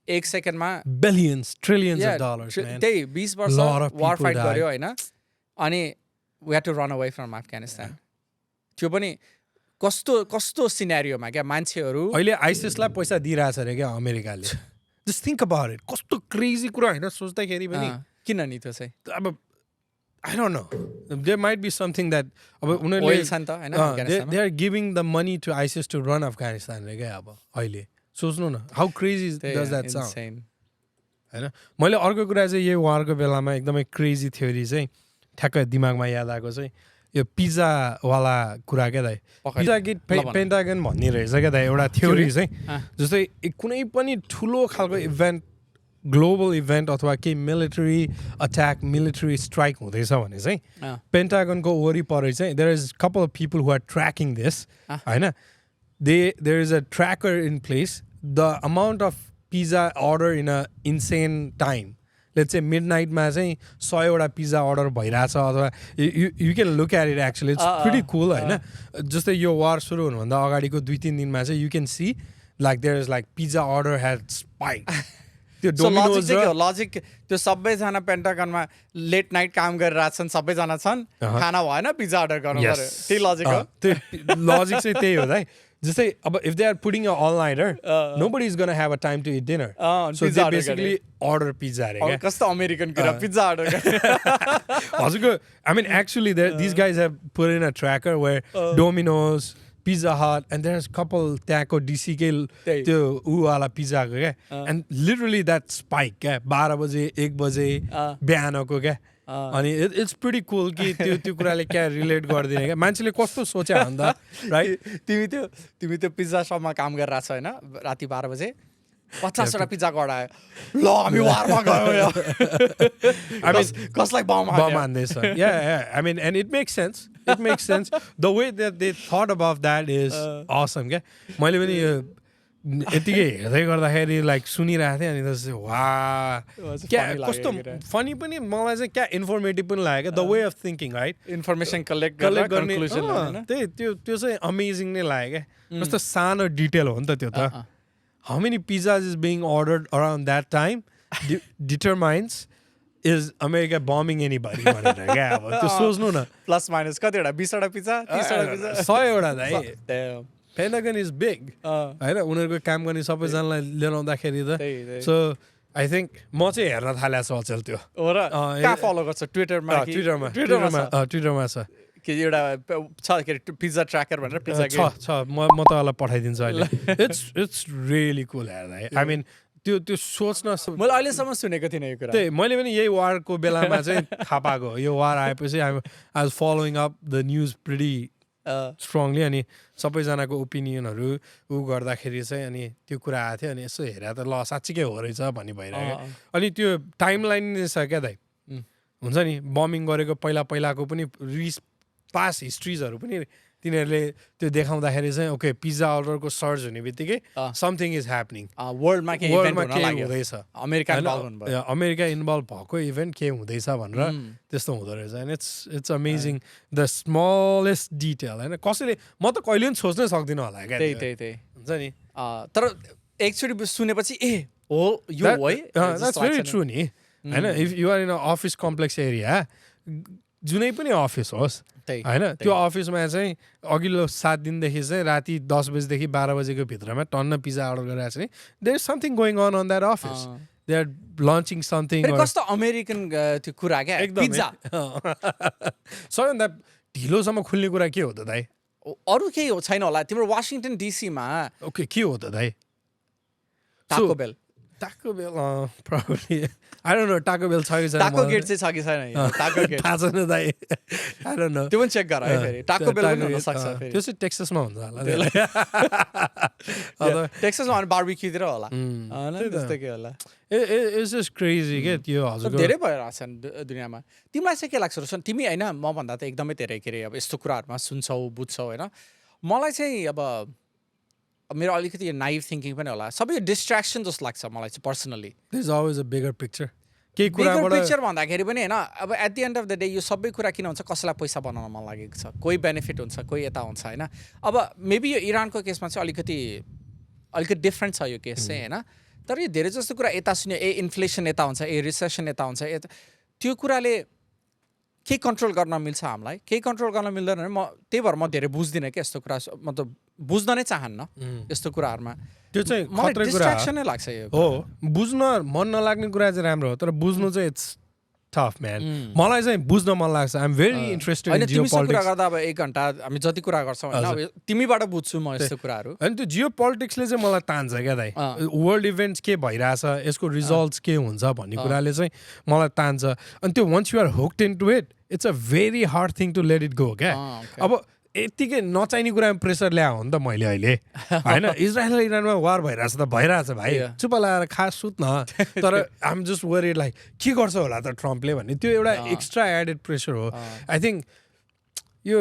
1 सेकेन्डमा बिलियन्स ट्रिलियन्स अफ डलर्स त्यही 20 वर्ष वार फाइट गऱ्यो होइन अनि we had to run away from Afghanistan. त्यो पनि कस्तो सिनेरियोमा क्या मान्छेहरू अहिले आइसिसलाई पैसा दिइरहेछ अरे क्या अमेरिकाले जस्ट थिङ्क अबाउट इट कस्तो क्रेजी कुरा होइन सोच्दाखेरि पनि किन नि त्यो चाहिँ अब I don't know there might be something that अब उनीहरूले they are giving the money to ISIS to run Afghanistan रे क्या अब अहिले सोच्नु न how crazy does that sound होइन मैले अर्को कुरा चाहिँ यही वारको बेलामा एकदमै क्रेजी थ्योरी चाहिँ ठ्याक्कै दिमागमा याद आएको चाहिँ यो पिज्जावाला कुरा क्या दाइ पिज्जा गेट पेन्टागन भन्ने रहेछ क्या दाइ एउटा थ्योरी चाहिँ जस्तै कुनै पनि ठुलो खालको इभेन्ट ग्लोबल इभेन्ट अथवा केही मिलिट्री अट्याक मिलिट्री स्ट्राइक हुँदैछ भने चाहिँ पेन्टागनको वरिपरि चाहिँ there is couple of people who are tracking this होइन there is a tracker in place the amount of pizza order in a insane time let's चाहिँ मिडनाइटमा चाहिँ 100वटा पिज्जा अर्डर भइरहेछ अथवा you can look at it actually it's pretty cool होइन जस्तै यो वार सुरु हुनुभन्दा अगाडिको 2-3 दिनमा चाहिँ you can see like there is like pizza order had spike त्यो डोमिनोज लजिक त्यो सबैजना पेन्टागनमा लेट नाइट काम गरिरहेछन् सबैजना छन् खाना भएन पिज्जा अर्डर गर्नु पर्यो त्यही लजिक हो त्यो लजिक चाहिँ त्यही हो दाइ जस्तै अब if they are putting an all-nighter, nobody is going to have a time to eat dinner. So pizza they order basically order pizza अरे क्या कस्तो अमेरिकन कुरा पिज्जा अर्डर हजुरको I mean actually these guys have put in a tracker where Domino's, Pizza Hut, and there's a couple त्यहाँको DCK त्यो उवाला पिज्जाको क्या and literally that spike क्या 12 बजे 1 बजे बिहानको क्या अनि इट्स प्रिटी कुल कि त्यो कुराले क्या रिलेट गर्दिने क्या मान्छेले कस्तो सोचे भन्दा राइट तिमी त्यो पिज्जा सपमा काम गरिरहेको छ होइन राति 12 बजे 50 वटा पिज्जा गडायो ल हामी वारमा गयो कसलाई bomb हान्दैछ I mean and it makes sense the way that they thought about that is awesome क्या मैले पनि यतिकै हेर्दै गर्दाखेरि लाइक सुनिरहेको थिएँ अनि वा क्या कस्तो फनी पनि मलाई चाहिँ क्या इन्फर्मेटिभ पनि लाग्यो क्या the way of thinking right information collect गर्ने त्यही त्यो चाहिँ अमेजिङ नै लाग्यो क्या कस्तो सानो डिटेल हो नि त त्यो त how many pizzas is being ordered around that time determines is America बमिङ एनीबडी भनेर क्या अब त्यो सोच्नु न प्लस माइनस कतिवटा 20 वटा पिज्जा 30 वटा पिज्जा 100 वटा दाइ पेन्टागन इज बिग होइन उनीहरूको काम गर्ने सबैजनालाई लिएर आउँदाखेरि त सो आई थिङ्क म चाहिँ हेर्न थालेको छु अचेल त्यो कहाँ फलो गर्छ ट्विटरमा छ कि एउटा छ के अरे पिज्जा ट्र्याकर भनेर पिज्जा छ म तपाईँलाई पठाइदिन्छु अहिले इट्स रियली कुल हेर्दा आई मिन त्यो सोच्न मैले अहिलेसम्म सुनेको थिइनँ यो कुरा त्यही मैले पनि यही वारको बेलामा चाहिँ थाहा पाएको यो वार आएपछि I was following up the news pretty strongly अनि सबैजनाको ओपिनियनहरू ऊ गर्दाखेरि चाहिँ अनि त्यो कुरा आएको थियो अनि यसो हेरेर त ल साँच्चीकै हो रहेछ भन्ने भइरहेको अनि त्यो टाइम लाइन नै छ क्या दाइ हुन्छ नि बमिङ गरेको पहिलाको पनि पास्ट हिस्ट्रिजहरू पनि तिनीहरूले त्यो देखाउँदाखेरि चाहिँ ओके पिज्जा अर्डरको सर्च हुने बित्तिकै समथिङ इज ह्यापनिङ वर्ल्डमा के हुँदैछ अमेरिका इन्भल्भ भएको इभेन्ट के हुँदैछ भनेर त्यस्तो हुँदो रहेछ होइन it's amazing the smallest detail होइन कसैले म त कहिले पनि सोच्नै सक्दिनँ होला क्या त्यही हुन्छ नि तर एकचोटि सुनेपछि ए हो यो है द्याट्स भेरी ट्रु नि होइन if you are in office complex area जुनै पनि अफिस होस् होइन त्यो अफिसमा चाहिँ अघिल्लो 7 दिनदेखि चाहिँ राति 10 बजीदेखि 12 बजेको भित्रमा टन्न पिज्जा अर्डर गरिरहेको छ नि there is something going on that office they are launching something कस्तो अमेरिकन त्यो कुरा क्या पिज्जा सबैभन्दा ढिलोसम्म खुल्ने कुरा के हो त दाइ अरू केही हो छैन होला तिम्रो वासिङटन डिसीमा ओके के हो त दाइ Taco Bell probably I don't know Taco Bell छ कि छैन टाको गेट चाहिँ छ कि छैन टाको गेट थाहा छैन दाइ I don't know त्यो पनि चेक गर है फेरि टाको बेल पनि हुन सक्छ फेरि त्यो चाहिँ टेक्ससमा हुन्छ होला टेक्ससमा अनि बार्बिक्यूतिर होला हैन त्यस्तै के होला इट्स जस्ट क्रेजी के त्यो हजुर धेरै भइरहेछ दुनियाँमा तिमीलाई चाहिँ के लाग्छ रोशन तिमी हैन म भन्दा त एकदमै धेरै के रे अब यस्तो कुराहरुमा सुन्छौ बुझ्छौ हैन मलाई चाहिँ अब मेरो अलिकति नाइभ थिङ्किङ पनि होला सबै डिस्ट्र्याक्सन जस्तो लाग्छ मलाई चाहिँ personally there is always a bigger picture केही कुराबाट पिक्चर भन्दाखेरि पनि हैन अब at the end of the day यो सबै कुरा किन हुन्छ कसैलाई पैसा बनाउन मन लागेको छ कोही बेनिफिट हुन्छ कोही यता हुन्छ हैन अब मेबी यो इरानको केसमा चाहिँ अलिकति डिफ्रेन्ट छ यो केस चाहिँ हैन तर यो धेरै जस्तो कुरा यता सुन्यो इन्फ्लेसन यता हुन्छ रिसेसन यता हुन्छ त्यो कुराले के कन्ट्रोल गर्न मिल्छ हामीलाई केही कन्ट्रोल गर्न मिल्दैन भने म त्यही भएर म धेरै बुझ्दिनँ क्या यस्तो कुरा मतलब बुझ्न नै चाहन्न यस्तो कुराहरुमा त्यो चाहिँ मलाई डिस्ट्र्याक्सन नै लाग्छ यो हो बुझ्न मन नलाग्ने कुरा चाहिँ राम्रो हो तर बुझ्नु चाहिँ इट्स टफ म्यान मलाई चाहिँ बुझ्न मन लाग्छ I am very interested in geopolitics कुरा गर्दा अब 1 घण्टा हामी जति कुरा गर्छौँ हैन तिमीबाट बुझ्छु म यस्तो कुराहरु अनि त्यो जियोपोलिटिक्सले चाहिँ मलाई तान्छ क्या दाइ वर्ल्ड इभेन्ट्स के भइराछ यसको रिजल्ट्स के हुन्छ भन्ने कुराले चाहिँ मलाई तान्छ अनि त्यो once you are hooked into it it's a very hard thing to let it go क्या अब यतिकै नचाहिने कुरामा प्रेसर ल्यायो हो नि त मैले अहिले होइन इजरायल र इरानमा वार भइरहेछ त भइरहेछ भाइ चुप लगाएर खा सुत न तर I am just worried like के गर्छ होला त ट्रम्पले भन्ने त्यो एउटा एक्स्ट्रा एडेड प्रेसर हो आई थिङ्क यो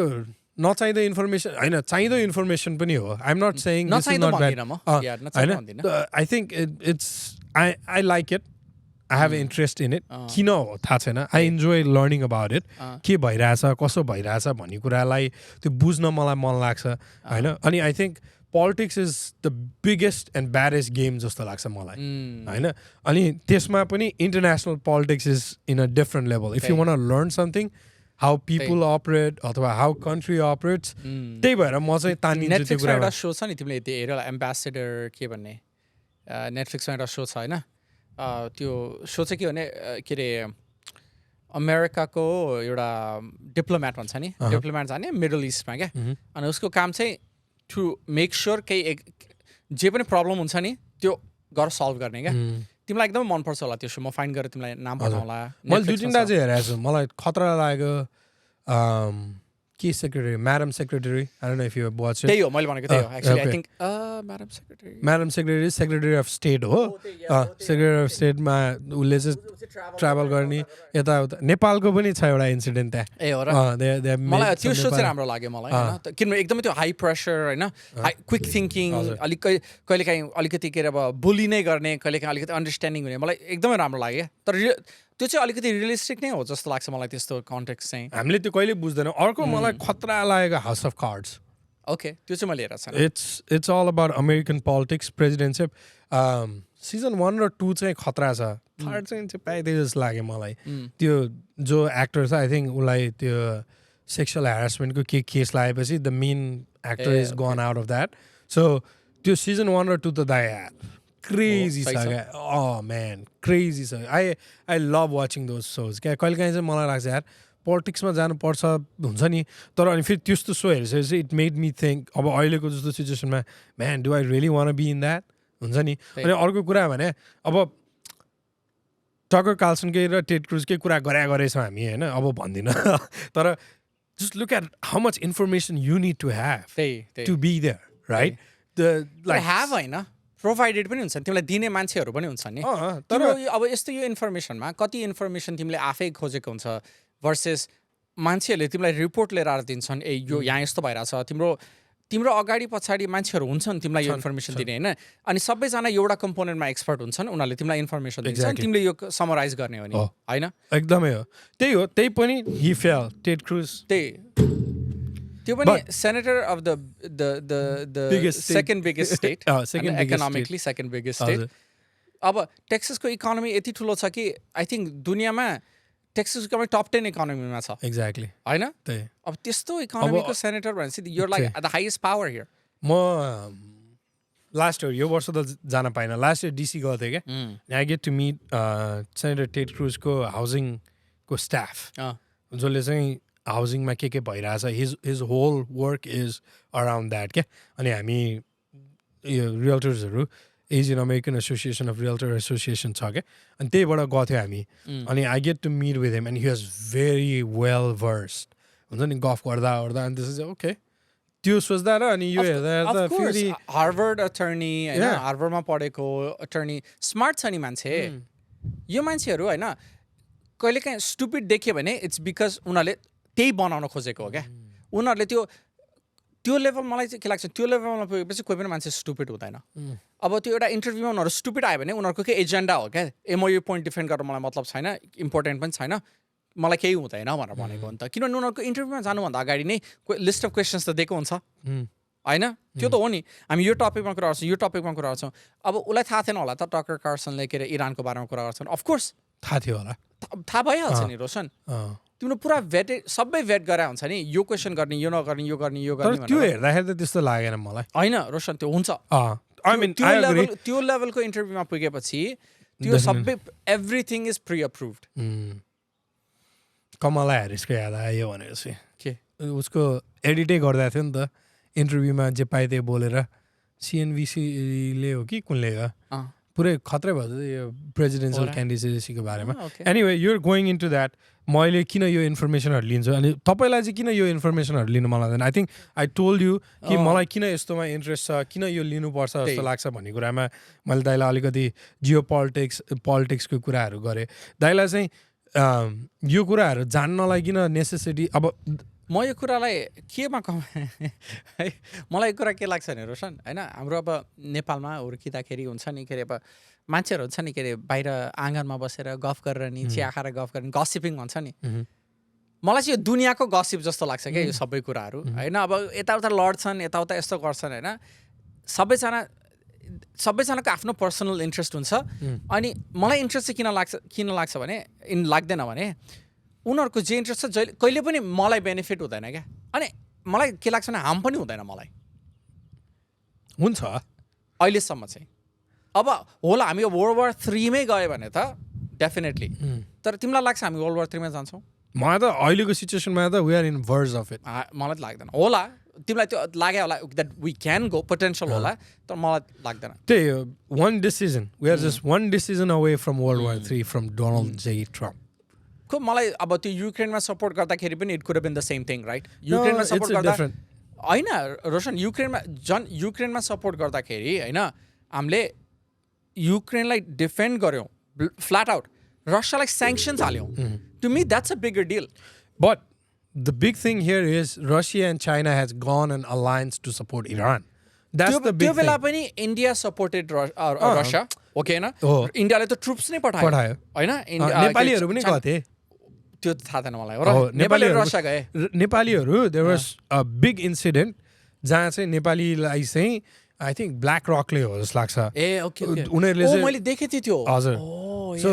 नचाहिँदो इन्फर्मेसन होइन चाहिँदो इन्फर्मेसन पनि हो I am not saying this is not bad होइन I think it's I like it I have an interest in it. किन हो थाहा छैन I enjoy learning about it के भइरहेछ कसो भइरहेछ भन्ने कुरालाई त्यो बुझ्न मलाई मन लाग्छ होइन अनि I think politics is the biggest and baddest game जस्तो लाग्छ मलाई होइन अनि त्यसमा पनि international politics is in a different level if you want learn something how people operate अथवा हाउ कन्ट्री अपरेट्स त्यही भएर म चाहिँ तानिन्छु त्यो नेटफ्लिक्समा कुरामा एउटा सो छ नि तिमीले हेर एम्बेसेडर के भन्ने नेटफ्लिक्समा एउटा सो छ होइन त्यो सो चाहिँ के भने के अरे अमेरिकाको एउटा डिप्लोमेट भन्छ नि डिप्लोमेट जाने मिडल इस्टमा क्या अनि उसको काम चाहिँ टु मेक स्योर केही जे पनि प्रब्लम हुन्छ नि त्यो गरेर सल्भ गर्ने क्या तिमीलाई एकदमै मनपर्छ होला त्यो सो म फाइन्ड गरेर तिमीलाई नाम पठाउँला मैले 2-3टा चाहिँ हेरेको छु मलाई खतरा लागेको के secretary madam secretary I don't know if you have watched त्यही हो मैले भनेको त्यही हो actually I think madam secretary of state हो सेक्रेटरी अफ स्टेटमा उसले चाहिँ ट्राभल गर्ने यताउता नेपालको पनि छ एउटा इन्सिडेन्ट त्यहाँ ए हो र मलाई त्यो सो चाहिँ राम्रो लाग्यो मलाई हैन किनभने एकदमै त्यो हाई प्रेसर हैन क्विक थिङ्किङ अलिक कहिलेकाहीँ अलिकति के अरे अब बुली नै गर्ने कहिलेकाहीँ अलिकति अन्डरस्ट्यान्डिङ हुने मलाई एकदमै राम्रो लाग्यो तर त्यो चाहिँ अलिकति रियलिस्टिक नै हो जस्तो लाग्छ मलाई त्यस्तो कन्टेक्स्ट चाहिँ हामीले त्यो कहिले बुझ्दैनौँ अर्को मलाई खतरा लागेको हाउस अफ कार्ड्स ओके त्यो चाहिँ मैले हेरेको छु it's all about American politics presidentship season 1 र 2 चाहिँ खतरा छ थर्ड चाहिँ पाइदियो जस्तो लाग्यो मलाई त्यो जो एक्टर छ आई थिङ्क उसलाई त्यो सेक्सुअल ह्यारासमेन्टको केस लागेपछि the main actor is gun out of that so त्यो सिजन 1 र 2 त दाइ crazy छ oh man crazy छ I love watching those shows क्या कहिलेकाहीँ चाहिँ मलाई लाग्छ यार पोलिटिक्समा जानुपर्छ हुन्छ नि तर अनि फेरि त्यस्तो सो हेरेपछि इट मेड मी थिङ्क अब अहिलेको जस्तो सिचुएसनमा man do I really want be in that हुन्छ नि अनि अर्को कुरा भने अब टकर कार्लसनकै र टेड क्रुजकै कुरा गरेछौँ हामी होइन अब भन्दिनँ तर just look at how much information you need to have to be there right the like have होइन प्रोभाइडेड पनि हुन्छ तिमीलाई दिने मान्छेहरू पनि हुन्छ नि तर अब यस्तो यो इन्फर्मेसनमा कति इन्फर्मेसन तिमीले आफै खोजेको हुन्छ भर्सेस मान्छेहरूले तिमीलाई रिपोर्ट लिएर आएर दिन्छन् ए यो यहाँ यस्तो भइरहेछ तिम्रो अगाडि पछाडि मान्छेहरू हुन्छन् तिमीलाई यो इन्फर्मेसन दिने होइन अनि सबैजना एउटा कम्पोनेन्टमा एक्सपर्ट हुन्छन् उनीहरूले तिमीलाई इन्फर्मेसन दिन्छन् तिमीले यो समराइज गर्ने हो नि होइन एकदमै हो त्यही पनि ही फेल टेड क्रुज त्यो पनि senator of the second biggest state economically second biggest state अब टेक्सासको इकोनोमी यति ठुलो छ कि आई थिङ्क दुनियाँमा टेक्सासको इकोनोमी टप 10 इकोनोमीमा छ एक्ज्याक्टली होइन अब त्यस्तो इकोनोमीको सेनेटर भनेपछि your like the highest power here म लास्ट इयर यो वर्ष त जान पाइनँ लास्ट इयर डिसी गएको थिएँ क्या I get to meet senator Ted क्रुजको हाउसिङको स्टाफ जसले चाहिँ हाउसिङमा के भइरहेछ his whole work is around that क्या अनि हामी यो रियल्टर्सहरू एजियन American association of realtor association छ क्या अनि त्यहीबाट गएको थियो हामी अनि I get to meet with him and he was very well versed हुन्छ नि गफ गर्दा अनि त्यसपछि ओके त्यो सोच्दा र अनि यो हेर्दा फेरि हार्वर्ड अटर्नी होइन हार्वर्डमा पढेको अटर्नी स्मार्ट छ नि मान्छे यो मान्छेहरू होइन कहिलेकाहीँ स्टुपिड देख्यो भने इट्स बिकज उनीहरूले त्यही बनाउन खोजेको हो क्या उनीहरूले त्यो लेभल मलाई चाहिँ के लाग्छ त्यो लेभलमा पुगेपछि कोही पनि मान्छे स्टुपिड हुँदैन अब त्यो एउटा इन्टरभ्यूमा उनीहरू स्टुपिड आयो भने उनीहरूको केही एजेन्डा हो क्या म यो पोइन्ट डिफेन्ड गरेर मलाई मतलब छैन इम्पोर्टेन्ट पनि छैन मलाई केही हुँदैन भनेर भनेको हो नि त किनभने उनीहरूको इन्टरभ्यूमा जानुभन्दा अगाडि नै लिस्ट अफ क्वेसन्स त दिएको हुन्छ होइन त्यो त हो नि हामी यो टपिकमा कुरा गर्छौँ यो टपिकमा कुरा गर्छौँ अब उसलाई थाहा थिएन होला त टकर कार्लसनले के अरे इरानको बारेमा कुरा गर्छन् अफकोर्स थाहा थियो होला थाहा भइहाल्छ नि रोशन तिम्रो पुरा सबै भेट गरे हुन्छ नि यो क्वेसन गर्ने यो नगर्ने यो गर्ने यो गर्ने त्यो हेर्दाखेरि त त्यस्तो लागेन मलाई होइन रोशन त्यो हुन्छ त्यो लेभलको इन्टरभ्यूमा पुगेपछि त्यो सबै एभ्रिथिङ इज प्री अप्रुभड कमला ह्यारिसको याद आयो भनेपछि के उसको एडिटै गर्दा थियो नि त इन्टरभ्यूमा जे पाए त्यही बोलेर सिएनबिसीले हो कि कुनले हो पुरै खतरै भयो यो प्रेसिडेन्सियल क्यान्डिडेसीको बारेमा anyway you're going into that म अहिले किन यो इन्फर्मेसनहरू लिन्छु अनि तपाईँलाई चाहिँ किन यो इन्फर्मेसनहरू लिनु मन लाग्दैन I think I told you कि मलाई किन यस्तोमा इन्ट्रेस्ट छ किन यो लिनुपर्छ जस्तो लाग्छ भन्ने कुरामा मैले दाइलाई अलिकति जियो पोलिटिक्सको कुराहरू गरेँ दाइलाई चाहिँ यो कुराहरू जान्नलाई किन नेसेसिटी अब म यो कुरालाई केमा है मलाई यो कुरा के लाग्छ भने रोशन होइन हाम्रो अब नेपालमा हुर्किँदाखेरि हुन्छ नि के अरे अब मान्छेहरू हुन्छ नि के अरे बाहिर आँगनमा बसेर गफ गरेर नि चिया खाएर गफ गरेर गसिपिङ भन्छ नि मलाई चाहिँ यो दुनियाँको गसिप जस्तो लाग्छ क्या यो सबै कुराहरू होइन अब यताउता लड्छन् यताउता यस्तो गर्छन् होइन सबैजनाको आफ्नो पर्सनल इन्ट्रेस्ट हुन्छ अनि मलाई इन्ट्रेस्ट चाहिँ किन लाग्छ भने लाग्दैन भने उनीहरूको जे इन्ट्रेस्ट छ जहिले कहिले पनि मलाई बेनिफिट हुँदैन क्या अनि मलाई के लाग्छ भने हार्म पनि हुँदैन मलाई हुन्छ अहिलेसम्म चाहिँ अब होला हामी वर्ल्ड वार 3 मै गयो भने त डेफिनेटली तर तिमीलाई लाग्छ हामी वर्ल्ड वार 3 मा जान्छौँ मलाई त अहिलेको सिचुएसनमा त we are in verge of it मलाई त लाग्दैन होला तिमीलाई त्यो लाग्यो होला that we can go potential होला तर मलाई लाग्दैन त्यही हो one decision we are just one decision away from world war 3 from Donald J Trump खो मलाई अब त्यो युक्रेनमा सपोर्ट गर्दाखेरि पनि it could been the same thing right युक्रेनमा सपोर्ट गर्दा होइन रोशन युक्रेनमा सपोर्ट गर्दाखेरि होइन हामीले युक्रेनलाई डिफेन्ड गऱ्यौँ फ्ल्याट आउट रसियालाई स्याङ्सन्स हाल्यौँ to me that's a bigger deal but the big thing here is Russia and China has gone an alliance to support Iran. That's the big त्यो बेला thing. पनि India supported Russia okay होइन इन्डियाले त troops नै पठायो होइन नेपालीहरू पनि गएको थिए त्यो थाहा थिएन मलाई नेपालीहरू रसिया गए नेपालीहरू there was a big incident जहाँ चाहिँ नेपालीलाई चाहिँ आई थिङ्क ब्ल्याक रकले हो जस्तो लाग्छ ए ओके उनीहरूले चाहिँ मैले देखेँ थिएँ त्यो हजुर so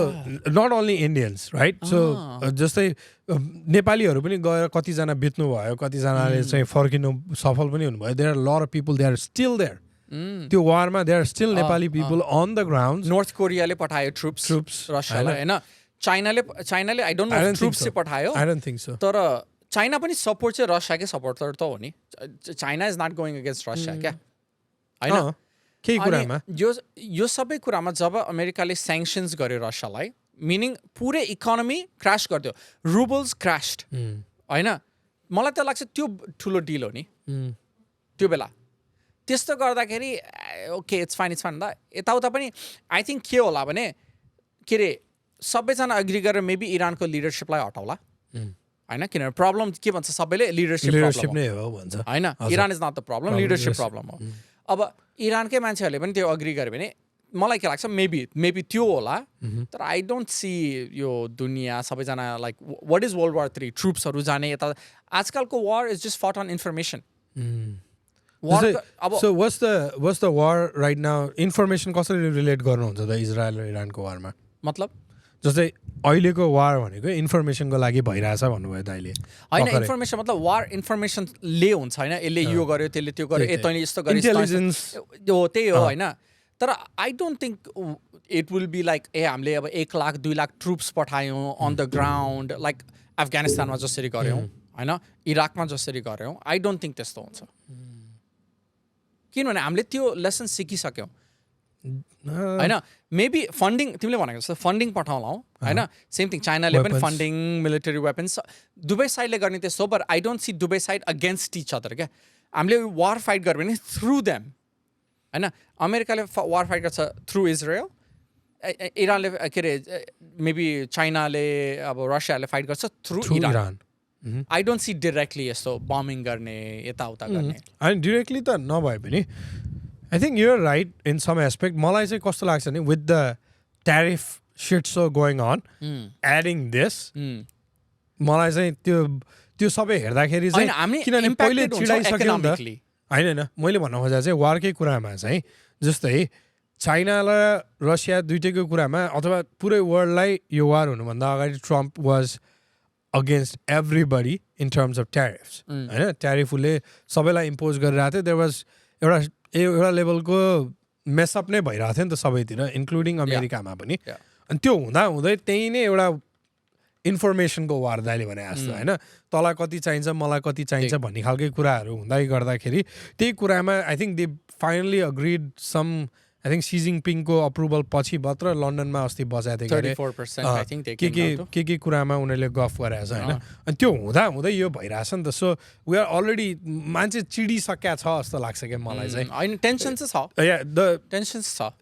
not only Indians right so जस्तै नेपालीहरू पनि गएर कतिजना बित्नु भयो कतिजनाले चाहिँ फर्किनु सफल पनि हुनुभयो there are lot of people they are still there त्यो वारमा they are still Nepali people on the ground north कोरियाले पठायो ट्रुप्स रसियालाई होइन चाइनाले आई डोन्ट नो ट्रुप्स चाहिँ पठायो आई डोन्ट थिङ्क सो तर चाइना पनि सपोर्ट चाहिँ रसियाकै सपोर्टर त हो नि China is not going against Russia क्या होइन केही कुरामा यो सबै कुरामा जब अमेरिकाले स्याङ्सन्स गर्यो रसियालाई मिनिङ पुरै इकोनोमी क्रास गरिदियो रुबल्स क्रास्ड होइन मलाई त लाग्छ त्यो ठुलो डिल हो नि त्यो बेला त्यस्तो गर्दाखेरि ओके इट्स फाइन दा यताउता पनि आई थिङ्क के होला भने के अरे सबैजना अग्री गरेर मेबी इरानको लिडरसिपलाई हटाउला होइन किनभने प्रब्लम के भन्छ सबैले लिडरसिप नै हो भन्छ होइन Iran is not the problem leadership problem हो अब इरानकै मान्छेहरूले पनि त्यो अग्री गर्यो भने मलाई के लाग्छ मेबी त्यो होला तर आई डोन्ट सी यो दुनियाँ सबैजना like what is world war 3 ट्रुप्सहरू जाने यता आजकलको war is just fought on information so what's the war right now information कसरी रिलेट गर्नुहुन्छ त इजरायल र इरानको वारमा मतलब जस्तै अहिलेको वार भनेको इन्फर्मेसनको लागि भइरहेछ भन्नुभयो दाइले होइन इन्फर्मेसन मतलब वार इन्फर्मेसनले हुन्छ होइन यसले यो गर्यो त्यसले त्यो गर्यो ए तैँले यस्तो गर्यो इन्टेलिजेन्स हो त्यही हो होइन तर I don't think it will be like a हामीले अब 1 लाख 2 लाख ट्रुप्स पठायौँ अन द ग्राउन्ड लाइक अफगानिस्तानमा जसरी गऱ्यौँ होइन इराकमा जसरी गऱ्यौँ आई डोन्ट थिङ्क त्यस्तो हुन्छ किनभने हामीले त्यो लेसन सिकिसक्यौँ होइन मेबी फन्डिङ तिमीले भनेको जस्तो फन्डिङ पठाउँला होइन सेम थिङ चाइनाले पनि फन्डिङ मिलिटरी वेपन्स दुवै साइडले गर्ने त्यस्तो बट आई डोन्ट सी दुवै साइड अगेन्स्ट इच अदर क्या हामीले वार फाइट गर्यो भने थ्रु देम होइन अमेरिकाले वार फाइट गर्छ थ्रु इजरायल इरानले के अरे मेबी चाइनाले अब रसियाले फाइट गर्छ through Iran I don't C directly यस्तो बमिङ गर्ने यताउता गर्ने अनि डिरेक्टली त नभए पनि I think you're right in some aspect. मलाई चाहिँ कस्तो लाग्छ नि with the tariff shit so going on, adding this, मलाई चाहिँ त्यो सबै हेर्दाखेरि चाहिँ किनभने पहिले छिडाइसक्यो नि त होइन मैले भन्न खोजेको चाहिँ वारकै कुरामा चाहिँ जस्तै चाइना र रसिया दुइटैको कुरामा अथवा पुरै वर्ल्डलाई यो वार हुनुभन्दा अगाडि Trump was against everybody in terms of tariffs होइन ट्यारिफ उसले सबैलाई इम्पोज गरिरहेको थियो देयर वाज एउटा लेभलको मेसअप नै भइरहेको थियो नि त सबैतिर इन्क्लुडिङ अमेरिकामा पनि अनि त्यो हुँदै त्यही नै एउटा इन्फर्मेसनको वार दाइले भने जस्तो होइन तँलाई कति चाहिन्छ मलाई कति चाहिन्छ भन्ने खालकै कुराहरू हुँदै गर्दाखेरि त्यही कुरामा I think they finally agreed some I think Xi जिङपिङको अप्रुभल पछि मात्र लन्डनमा अस्ति बजाएको थियो के कुरामा उनीहरूले गफ गरेको छ होइन अनि त्यो हुँदै यो भइरहेछ नि त सो वी आर अलरेडी मान्छे चिडिसकेका छ जस्तो लाग्छ क्या मलाई चाहिँ टेन्सन छ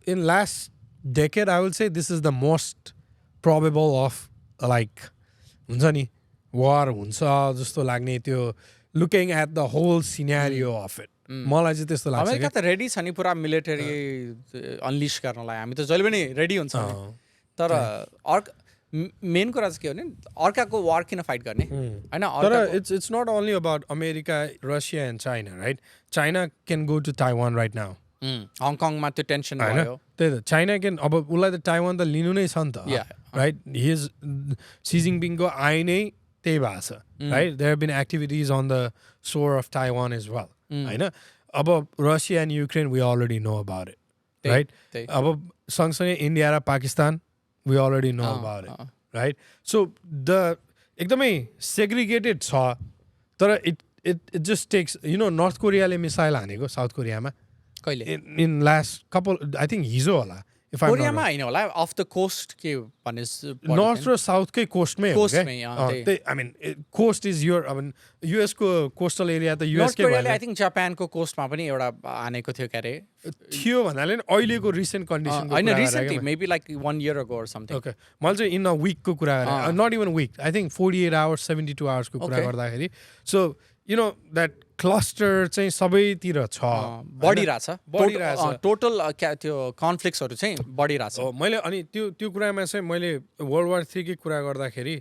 in last decade I will say this is the most probable of like हुन्छ नि वार हुन्छ जस्तो लाग्ने त्यो looking at the whole scenario of it मलाई चाहिँ त्यस्तो लाग्छ अमेरिका त रेडी छ नि पुरा मिलिटरी अनलिस गर्नलाई हामी त जहिले पनि रेडी हुन्छ तर मेन कुरा चाहिँ के हो भने अर्काको वार किन फाइट गर्ने होइन तर it's not only about America Russia and China right China can go to Taiwan right now हङकङमा त्यो टेन्सन भयो त्यही त चाइना क्यान अब उसलाई त ताइवान त लिनु नै छ नि त Yeah. राइट हिज सी जिङपिङको आइ नै त्यही भएको छ right there been activities on the shore of Taiwan as well होइन अब Russia and Ukraine we already know about it right अब सँगसँगै इन्डिया र Pakistan we already know about it right so the एकदमै सेग्रिगेटेड छ तर इट जस्ट टेक्स नर्थ कोरियाले missile हानेको साउथ कोरियामा कहिले in last couple I think हिजो होला इफ कोरियामा होइन होला अफ द कोस्ट के भन्ने नर्थ र साउथकै कोस्टमै हो कोस्टमै I mean coast is your अब युएसको कोस्टल एरिया त नर्थ युएसकै कोरियाले आई थिङ्क जापानको कोस्टमा पनि एउटा हानेको थियो क्यारे थियो भन्नाले नि अहिलेको रिसेन्ट कन्डिसन होइन recently maybe like 1 year ago or something okay मैले चाहिँ इन अ विकको कुरा गरेँ not even week I think 48 hours 72 hours को कुरा गर्दाखेरि सो द्याट क्लस्टर चाहिँ सबैतिर छ बढिरहेछ टोटल त्यो कन्फ्लिक्ट्सहरू चाहिँ बढिरहेछ मैले अनि त्यो कुरामा चाहिँ मैले वर्ल्ड वार 3 कै कुरा गर्दाखेरि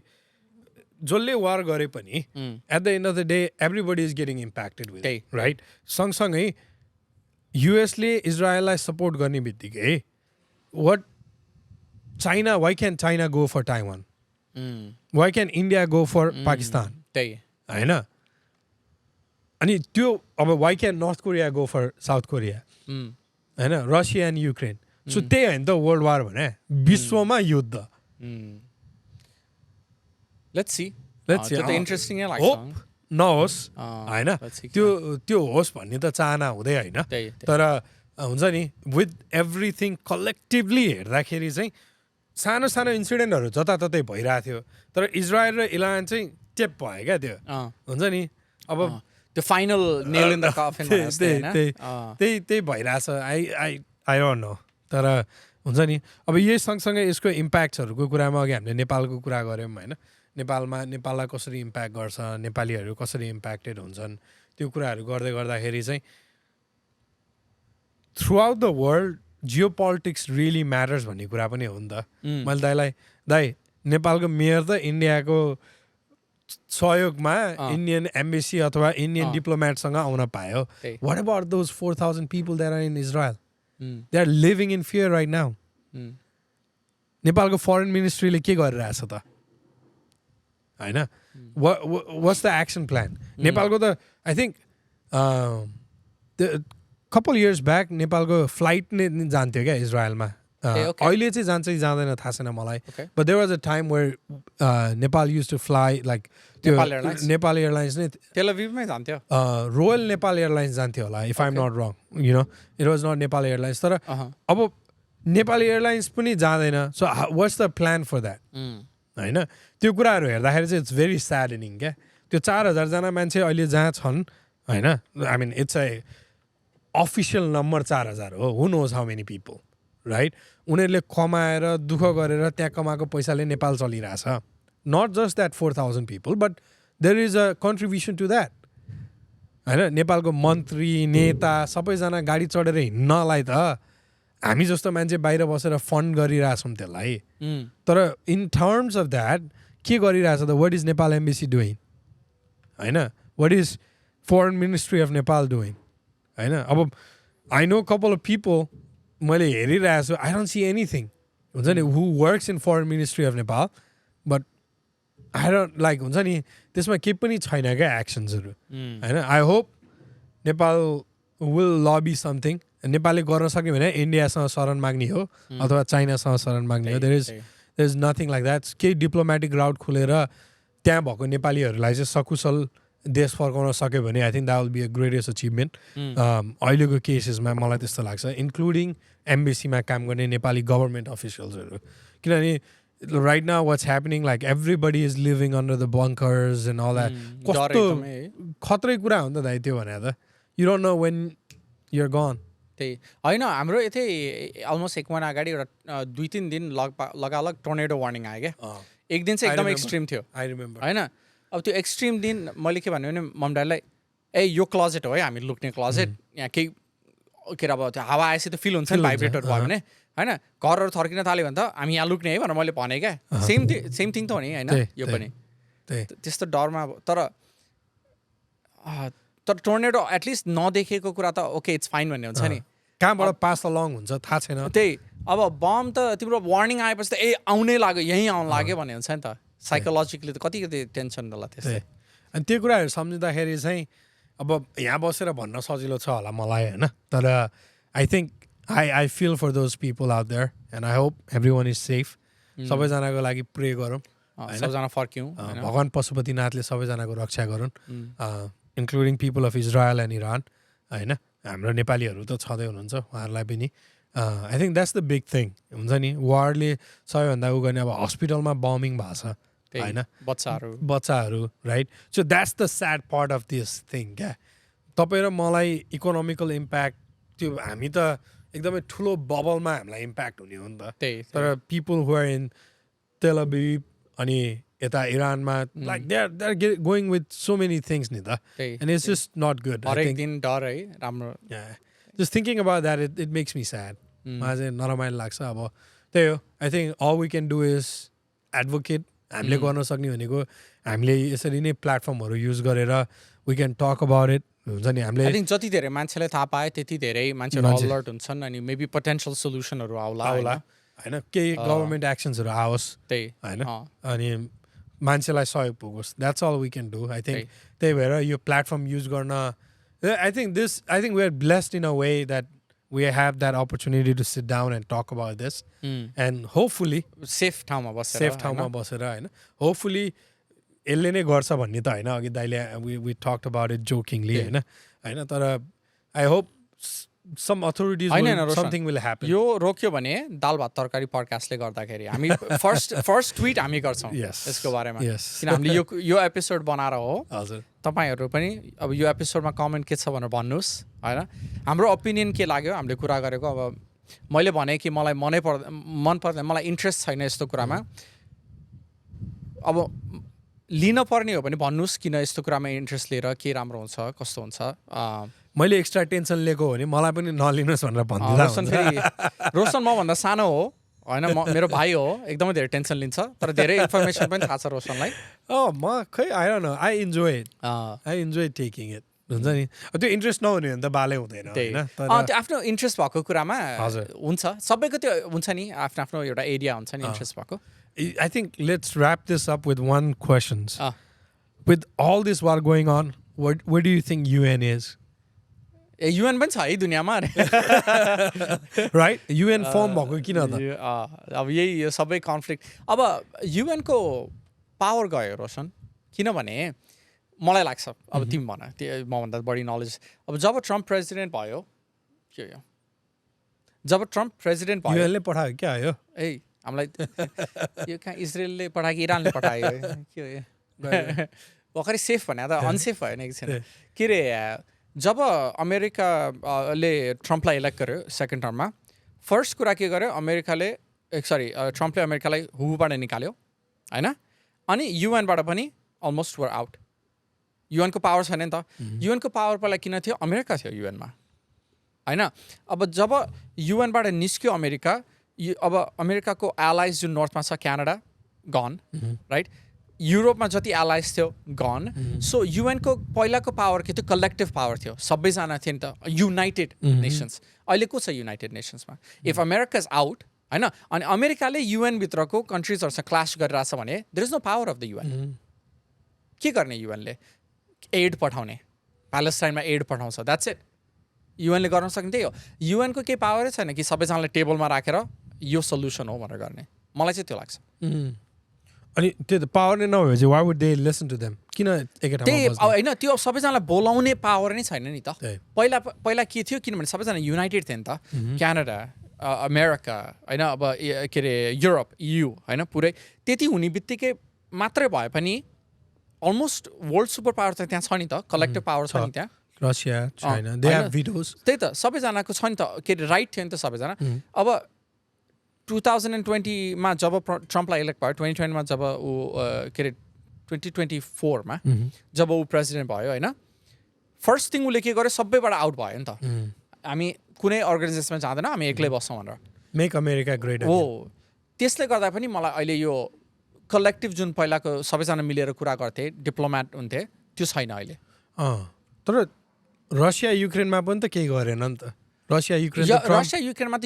जसले वार गरे पनि at the end of the day everybody is getting impacted with right सँगसँगै युएसले इजरायललाई सपोर्ट गर्ने बित्तिकै what China why can China go for Taiwan why can India go for Pakistan त्यही होइन अनि त्यो अब why can North Korea go for South Korea होइन रसिया एन्ड युक्रेन सो त्यही होइन त वर्ल्ड वार भने विश्वमा युद्ध लेट्स सी त्यो त इन्ट्रेस्टिङ नै लाग्छ होप नहोस् होइन त्यो होस् भन्ने त चाहना हुँदै होइन तर हुन्छ नि विथ एभ्रिथिङ कलेक्टिभली हेर्दाखेरि चाहिँ सानो सानो इन्सिडेन्टहरू जताततै भइरहेको थियो तर इजरायल र इरान चाहिँ टेप भयो क्या त्यो हुन्छ नि अब त्यो फाइनल नेल इन द कफिन त्यही भइरहेछ आई डोन्ट नो तर हुन्छ नि अब यही सँगसँगै यसको इम्प्याक्ट्सहरूको कुरामा अघि हामीले नेपालको कुरा गऱ्यौँ होइन नेपाललाई कसरी इम्प्याक्ट गर्छ नेपालीहरू कसरी इम्प्याक्टेड हुन्छन् त्यो कुराहरू गर्दाखेरि चाहिँ through out the world Jio politics really matters भन्ने कुरा पनि हो नि त मैले दाइ नेपालको मेयर त इन्डियाको सहयोगमा इन्डियन एम्बेसी अथवा इन्डियन डिप्लोमेटसँग आउन पायो what about those 4,000 people that are in Israel they are living in fear right now नेपालको फरेन मिनिस्ट्रीले के गरिरहेछ त होइन वाट्स द एक्सन प्लान नेपालको त आई थिङ्क कपाल इयर्स ब्याक नेपालको फ्लाइट नै जान्थ्यो क्या इजरायलमा अहिले चाहिँ जान्छ कि जाँदैन थाहा छैन मलाई but there was a time where Nepal used to fly like त्यो नेपाल एयरलाइन्स नै तेल अभिभमै जान्थ्यो रोयल नेपाल एयरलाइन्स जान्थ्यो होला if I am not wrong it was not Nepal Airlines तर अब नेपाल एयरलाइन्स पनि जाँदैन so what's the plan for that होइन त्यो कुराहरू हेर्दाखेरि चाहिँ इट्स भेरी स्याडनिङ क्या त्यो 4,000जना मान्छे अहिले जहाँ छन् होइन I mean it's a official number 4,000 हो who knows how many people right उनीहरूले कमाएर दुःख गरेर त्यहाँ कमाएको पैसाले नेपाल चलिरहेछ not just that 4,000 people but there is a contribution to that होइन नेपालको मन्त्री नेता सबैजना गाडी चढेर हिँड्नलाई त हामी जस्तो मान्छे बाहिर बसेर फन्ड गरिरहेछौँ त्यसलाई तर इन टर्म्स अफ द्याट के गरिरहेछ त what is Nepal embassy doing होइन what is foreign ministry of Nepal doing होइन अब I know couple of people मैले हेरिरहेको छु आई डोन्ट सी एनिथिङ हुन्छ नि who works in foreign ministry of Nepal but I don't like हुन्छ नि त्यसमा केही पनि छैन क्या एक्सन्सहरू होइन I hope Nepal will lobby something नेपालले गर्न सक्यो भने इन्डियासँग शरण माग्ने हो अथवा चाइनासँग शरण माग्ने हो there is nothing like that केही डिप्लोमेटिक राउट खोलेर त्यहाँ भएको नेपालीहरूलाई चाहिँ सकुशल देश फर्काउन सक्यो भने I think that will be a greatest achievement अहिलेको केसेसमा मलाई त्यस्तो लाग्छ इन्क्लुडिङ एम्बेसीमा काम गर्ने नेपाली गभर्मेन्ट अफिसियल्सहरू किनभने right now what's happening like everybody is living under the bunkers and all that कस्तो खत्रै कुरा हो नि त दाइ त्यो भने त you don't know when you're gun त्यही होइन हाम्रो यतै अलमोस्ट 1 महिना अगाडि एउटा 2-3 दिन लगालग टोर्नेडो वार्निङ आयो क्या एक दिन चाहिँ एकदम एक्सट्रिम थियो आई रिमेम्बर होइन अब त्यो एक्सट्रिम दिन मैले के भन्यो भने मम ड्याडलाई यो क्लोजेट हो है हामी लुक्ने क्लोजेट यहाँ केही के अरे अब त्यो हावा आएपछि त फिल हुन्छ नि भाइब्रेटर भयो भने होइन घरहरू थर्किन थाल्यो भने त हामी यहाँ लुक्ने है भनेर मैले भनेँ क्या सेम थिङ त हो नि होइन यो पनि त्यस्तो डरमा तर टोर्नेडो एटलिस्ट नदेखेको कुरा त ओके इट्स फाइन भन्ने हुन्छ नि कहाँबाट पास अलङ हुन्छ थाहा छैन त्यही अब बम त तिम्रो वार्निङ आएपछि त आउनै लाग्यो यहीँ आउनु लाग्यो भन्ने हुन्छ नि त साइकोलोजिकली त कति टेन्सन होला त्यस्तै अनि त्यो कुराहरू सम्झिँदाखेरि चाहिँ अब यहाँ बसेर भन्न सजिलो छ होला मलाई होइन तर I think I feel for those people out there and I hope everyone is safe सबैजनाको लागि प्रे गरौँ सबैजना फर्क्यौँ भगवान् पशुपतिनाथले सबैजनाको रक्षा गरून् including people of Israel and Iran होइन हाम्रो नेपालीहरू त छँदै हुनुहुन्छ उहाँहरूलाई पनि I think that's the big thing हुन्छ नि वारले सबैभन्दा उ गर्ने अब हस्पिटलमा बमिङ भएको छ होइन बच्चाहरू right so that's the sad part of this thing क्या तपाईँ र मलाई इकोनोमिकल इम्प्याक्ट त्यो हामी त एकदमै ठुलो बबलमा हामीलाई इम्प्याक्ट हुने हो नि त तर पिपल हु आर इन तेल अभिभ अनि यता इरानमा like they are going with so many things नि त and it's just not good हरेक दिन डर है राम्रो just thinking about that it makes me sad मलाई चाहिँ नरमाइलो लाग्छ अब त्यही हो I think all we can do is advocate हामीले गर्न सक्ने भनेको हामीले यसरी नै प्लेटफर्महरू युज गरेर we can talk about it हुन्छ नि हामीले आई थिङ्क जति धेरै मान्छेले थाहा पाए त्यति धेरै मान्छेहरू अलर्ट हुन्छन् अनि मेबी पोटेन्सियल सोल्युसनहरू आउला होइन केही गभर्मेन्ट एक्सन्सहरू आओस् त्यही होइन अनि मान्छेलाई सहयोग पुगोस् that's all we can do I think त्यही भएर यो प्लेटफर्म युज गर्न I think we are blessed in a way that we have that opportunity to sit down and talk about this and hopefully safe ठाउँमा बसेर हैन hopefully यसले नै गर्छ भन्ने त हैन अघि दाइले we talked about it jokingly हैन तर I hope some authorities something will happen यो रोक्यो भने दाल भात तरकारी पडकास्टले गर्दाखेरि हामी फर्स्ट ट्विट हामी गर्छौँ यसको बारेमा किन हामीले यो एपिसोड बनाएर हो हजुर तपाईहरु पनि अब यो एपिसोडमा कमेन्ट के छ भनेर भन्नुस् हैन हाम्रो ओपिनियन के लाग्यो हामीले कुरा गरेको अब मैले भने कि मलाई मन पर्दैन मलाई इन्ट्रेस्ट छैन यस्तो कुरामा अब लिन पर्ने हो भने भन्नुस् किन यस्तो कुरामा इन्ट्रेस्ट लिएर के राम्रो हुन्छ कस्तो हुन्छ मैले एक्स्ट्रा टेन्सन लिएको हो नि मलाई पनि नलिनुहोस् भनेर भन्दिला रोशन म भन्दा सानो हो हैन मेरो भाइ हो एकदमै धेरै टेन्सन लिन्छ तर धेरै इन्फर्मेसन पनि थाहा छ रोशनलाई म खै I don't no I enjoy taking it हुन्छ नि त्यो इन्ट्रेस्ट नहुने भने त बालै हुँदैन हैन त्यो आफ्नो इन्ट्रेस्ट भएको कुरामा हुन्छ सबैको त्यो हुन्छ नि आफ्नो आफ्नो एउटा एरिया हुन्छ नि इन्ट्रेस्ट भएको I think let's wrap this up with one question. With all this war going on, where do you think UN is? UN पनि छ है दुनियाँमा Right? UN फर्म भएको किन त अब यही यो सबै कन्फ्लिक्ट अब UN को पावर गयो रोशन किनभने मलाई लाग्छ अब तिमी भन मभन्दा बढी नलेज अब जब ट्रम्प प्रेसिडेन्ट भयो के हो जब ट्रम्प प्रेसिडेन्ट भयो UN ले पठायो क्या यो ए हामीलाई यो कहाँ इजरायलले पठायो कि इरानले पठायो के हो भर्खरै सेफ भने त अनसेफ भयो नि एकछिन के अरे जब अमेरिकाले ट्रम्पलाई इलेक्ट गर्यो सेकेन्ड टर्ममा फर्स्ट कुरा के गर्यो अमेरिकाले ट्रम्पले अमेरिकालाई हुबाट निकाल्यो होइन अनि युएनबाट पनि अलमोस्ट वर आउट युएनको पावर छैन नि त युएनको पावर पहिला किन थियो अमेरिका थियो युएनमा होइन अब जब युएनबाट निस्क्यो अमेरिका अब अमेरिकाको एलाइज जुन नर्थमा छ क्यानाडा गन राइट युरोपमा जति एलाइज थियो गन सो युएनको पहिलाको पावर के थियो कलेक्टिभ पावर थियो सबैजना थियो नि त युनाइटेड नेसन्स अहिले को छ युनाइटेड नेसन्समा इफ अमेरिका इज आउट होइन अनि अमेरिकाले युएनभित्रको कन्ट्रिजहरूसँग क्लास गरिरहेछ भने there is no power of the UN के गर्ने युएनले एड पठाउने प्यालेस्टाइनमा एड पठाउँछ द्याट्स इट युएनले गर्न सक्ने त्यही हो युएनको केही पावरै छैन कि सबैजनालाई टेबलमा राखेर यो सल्युसन हो भनेर गर्ने मलाई चाहिँ त्यो लाग्छ अनि त्यो त पावर नै नभए चाहिँ why would they listen to them किन एकै ठाउँमा बस्ने होइन त्यो सबैजनालाई बोलाउने पावर नै छैन नि त पहिला के थियो किनभने सबैजना युनाइटेड थियो नि त क्यानाडा अमेरिका होइन अब के अरे युरोप EU होइन पुरै त्यति हुने बित्तिकै मात्रै भए पनि अलमोस्ट वर्ल्ड सुपर पावर त त्यहाँ छ नि त कलेक्टिभ पावर छ नि त्यहाँ रसिया चाइना दे हेभ भिटोज त्यही त सबैजनाको छ नि त के अरे राइट थियो नि त सबैजना अब 2020मा जब ट्रम्पलाई इलेक्ट भयो 2020मा जब ऊ के अरे 2024मा जब ऊ प्रेसिडेन्ट भयो होइन फर्स्ट थिङ उसले के गर्यो सबैबाट आउट भयो नि त हामी कुनै अर्गनाइजेसनमा जाँदैन हामी एक्लै बस्छौँ भनेर मेक अमेरिका ग्रेट हो त्यसले गर्दा पनि मलाई अहिले यो कलेक्टिभ जुन पहिलाको सबैजना मिलेर कुरा गर्थे डिप्लोमेट हुन्थे त्यो छैन अहिले तर रसिया युक्रेनमा पनि त केही गरेन नि त रसिया युक्रेन रसिया युक्रेनमा त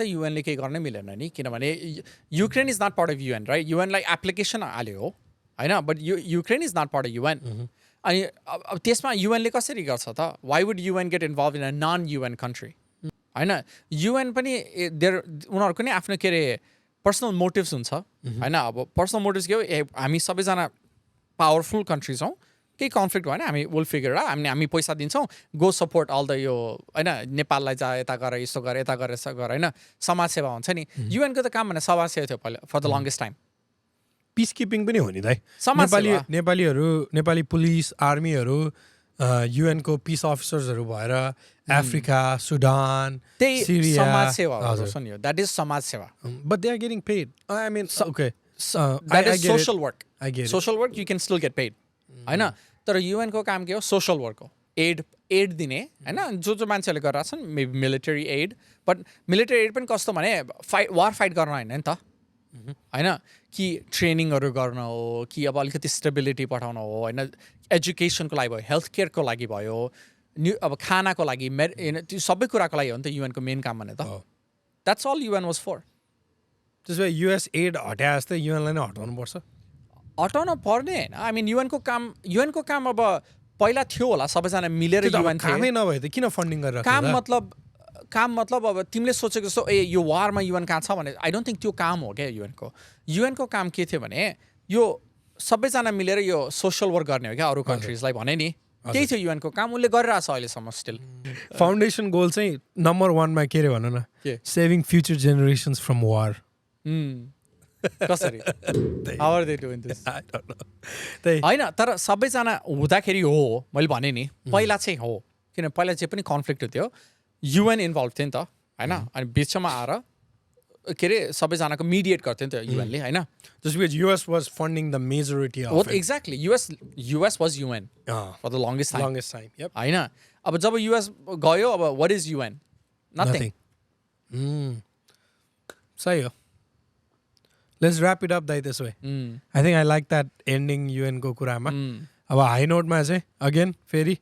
युएनले केही गर्नै मिलेन नि किनभने Ukraine is not part of UN right युएनलाई एप्लिकेसन हाल्यो हो होइन but Ukraine is not part of UN अनि अब त्यसमा युएनले कसरी गर्छ त why would UN get involve in a non UN country होइन युएन पनि उनीहरूको नै आफ्नो के अरे पर्सनल मोटिभ्स हुन्छ होइन अब पर्सनल मोटिभ्स के हो हामी सबैजना पावरफुल कन्ट्रिज हौँ केही कन्फ्लिक्ट भएन हामी विल फिगर हामी पैसा दिन्छौँ गो सपोर्ट अल द यो होइन नेपाललाई जा यता गर यसो गर यता गर यसो गर होइन समाजसेवा हुन्छ नि युएनको त काम भने समाजसेवा थियो पहिला for the longest time peacekeeping पनि हो नि दाइ समाजसेवा नेपाली पुलिस आर्मीहरू युएनको पिस अफिसर्सहरू भएर अफ्रिका सुडान त्यही सिरिया समाजसेवा हो नि यो द्याट इज समाजसेवा but they are getting paid I mean okay that is social work I get it. Social work you can still get paid होइन तर युएनको काम के हो सोसल वर्क हो एड दिने होइन जो मान्छेहरूले गरिरहेको छन् maybe military aid but military aid पनि कस्तो भने वार फाइट गर्न होइन नि त होइन कि ट्रेनिङहरू गर्न हो कि अब अलिकति स्टेबिलिटी पठाउन हो होइन एजुकेसनको लागि भयो हेल्थ केयरको लागि भयो अब खानाको लागि त्यो सबै कुराको लागि हो नि त युएनको मेन काम भने त that's all UN was for त्यसो भए युएस एड हटाए जस्तै युएनलाई नै हटाउनुपर्छ हटाउन पर्ने होइन आई मिन युएनको काम अब पहिला थियो होला सबैजना मिलेर युएन कामै नभए त किन फन्डिङ गरेर काम मतलब अब तिमीले सोचेको जस्तो यो वारमा युएन कहाँ छ भने आई डोन्ट थिङ्क त्यो काम हो क्या युएनको काम के थियो भने यो सबैजना मिलेर यो सोसल वर्क गर्ने हो क्या अरू कन्ट्रिजलाई भने नि त्यही थियो युएनको काम उसले गरिरहेको छ अहिलेसम्म स्टिल फाउन्डेसन गोल चाहिँ नम्बर 1 मा के रे भन न सेभिङ फ्युचर जेनेरेसन्स फ्रम वार कसरी होइन तर सबैजना हुँदाखेरि हो मैले भने नि पहिला चाहिँ हो किन पहिला चाहिँ पनि कन्फ्लिक्ट थियो युएन इन्भल्भ थियो नि त होइन अनि बिचमा आएर के अरे सबैजनाको मिडिएट गर्थ्यो नि त युएनले होइन US was funding the majority of it. Exactly US was UN for the longest time. Yep. होइन अब जब US गयो अब what is UN? Nothing. सही हो Let's wrap it up this way. I think I like that ending UN को कुरामा अब high नोटमा चाहिँ अगेन फेरि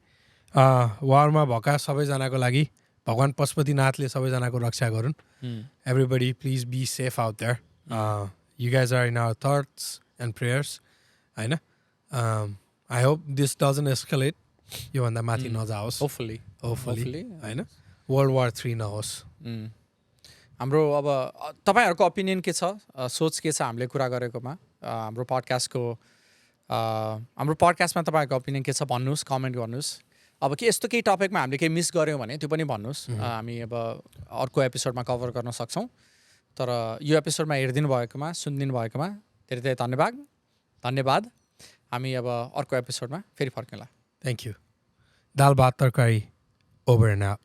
वारमा भएका सबैजनाको लागि भगवान पशुपतिनाथले सबैजनाको रक्षा गरून् Everybody please be safe out there. You guys are in our thoughts and prayers. होइन I hope this doesn't escalate. योभन्दा माथि नजाओस्. Hopefully. होइन World War 3 नहोस्. हाम्रो अब तपाईँहरूको ओपिनियन के छ सोच के छ हामीले कुरा गरेकोमा हाम्रो पडकास्टमा तपाईँहरूको ओपिनियन के छ भन्नुहोस् कमेन्ट गर्नुहोस् अब के यस्तो केही टपिकमा हामीले केही मिस गऱ्यौँ भने त्यो पनि भन्नुहोस् हामी अब अर्को एपिसोडमा कभर गर्न सक्छौँ तर यो एपिसोडमा हेरिदिनु भएकोमा सुनिदिनु भएकोमा धेरै धेरै धन्यवाद हामी अब अर्को एपिसोडमा फेरि फर्कौँला थ्याङ्क यू दाल भात तरकारी ओभर एन्ड आउट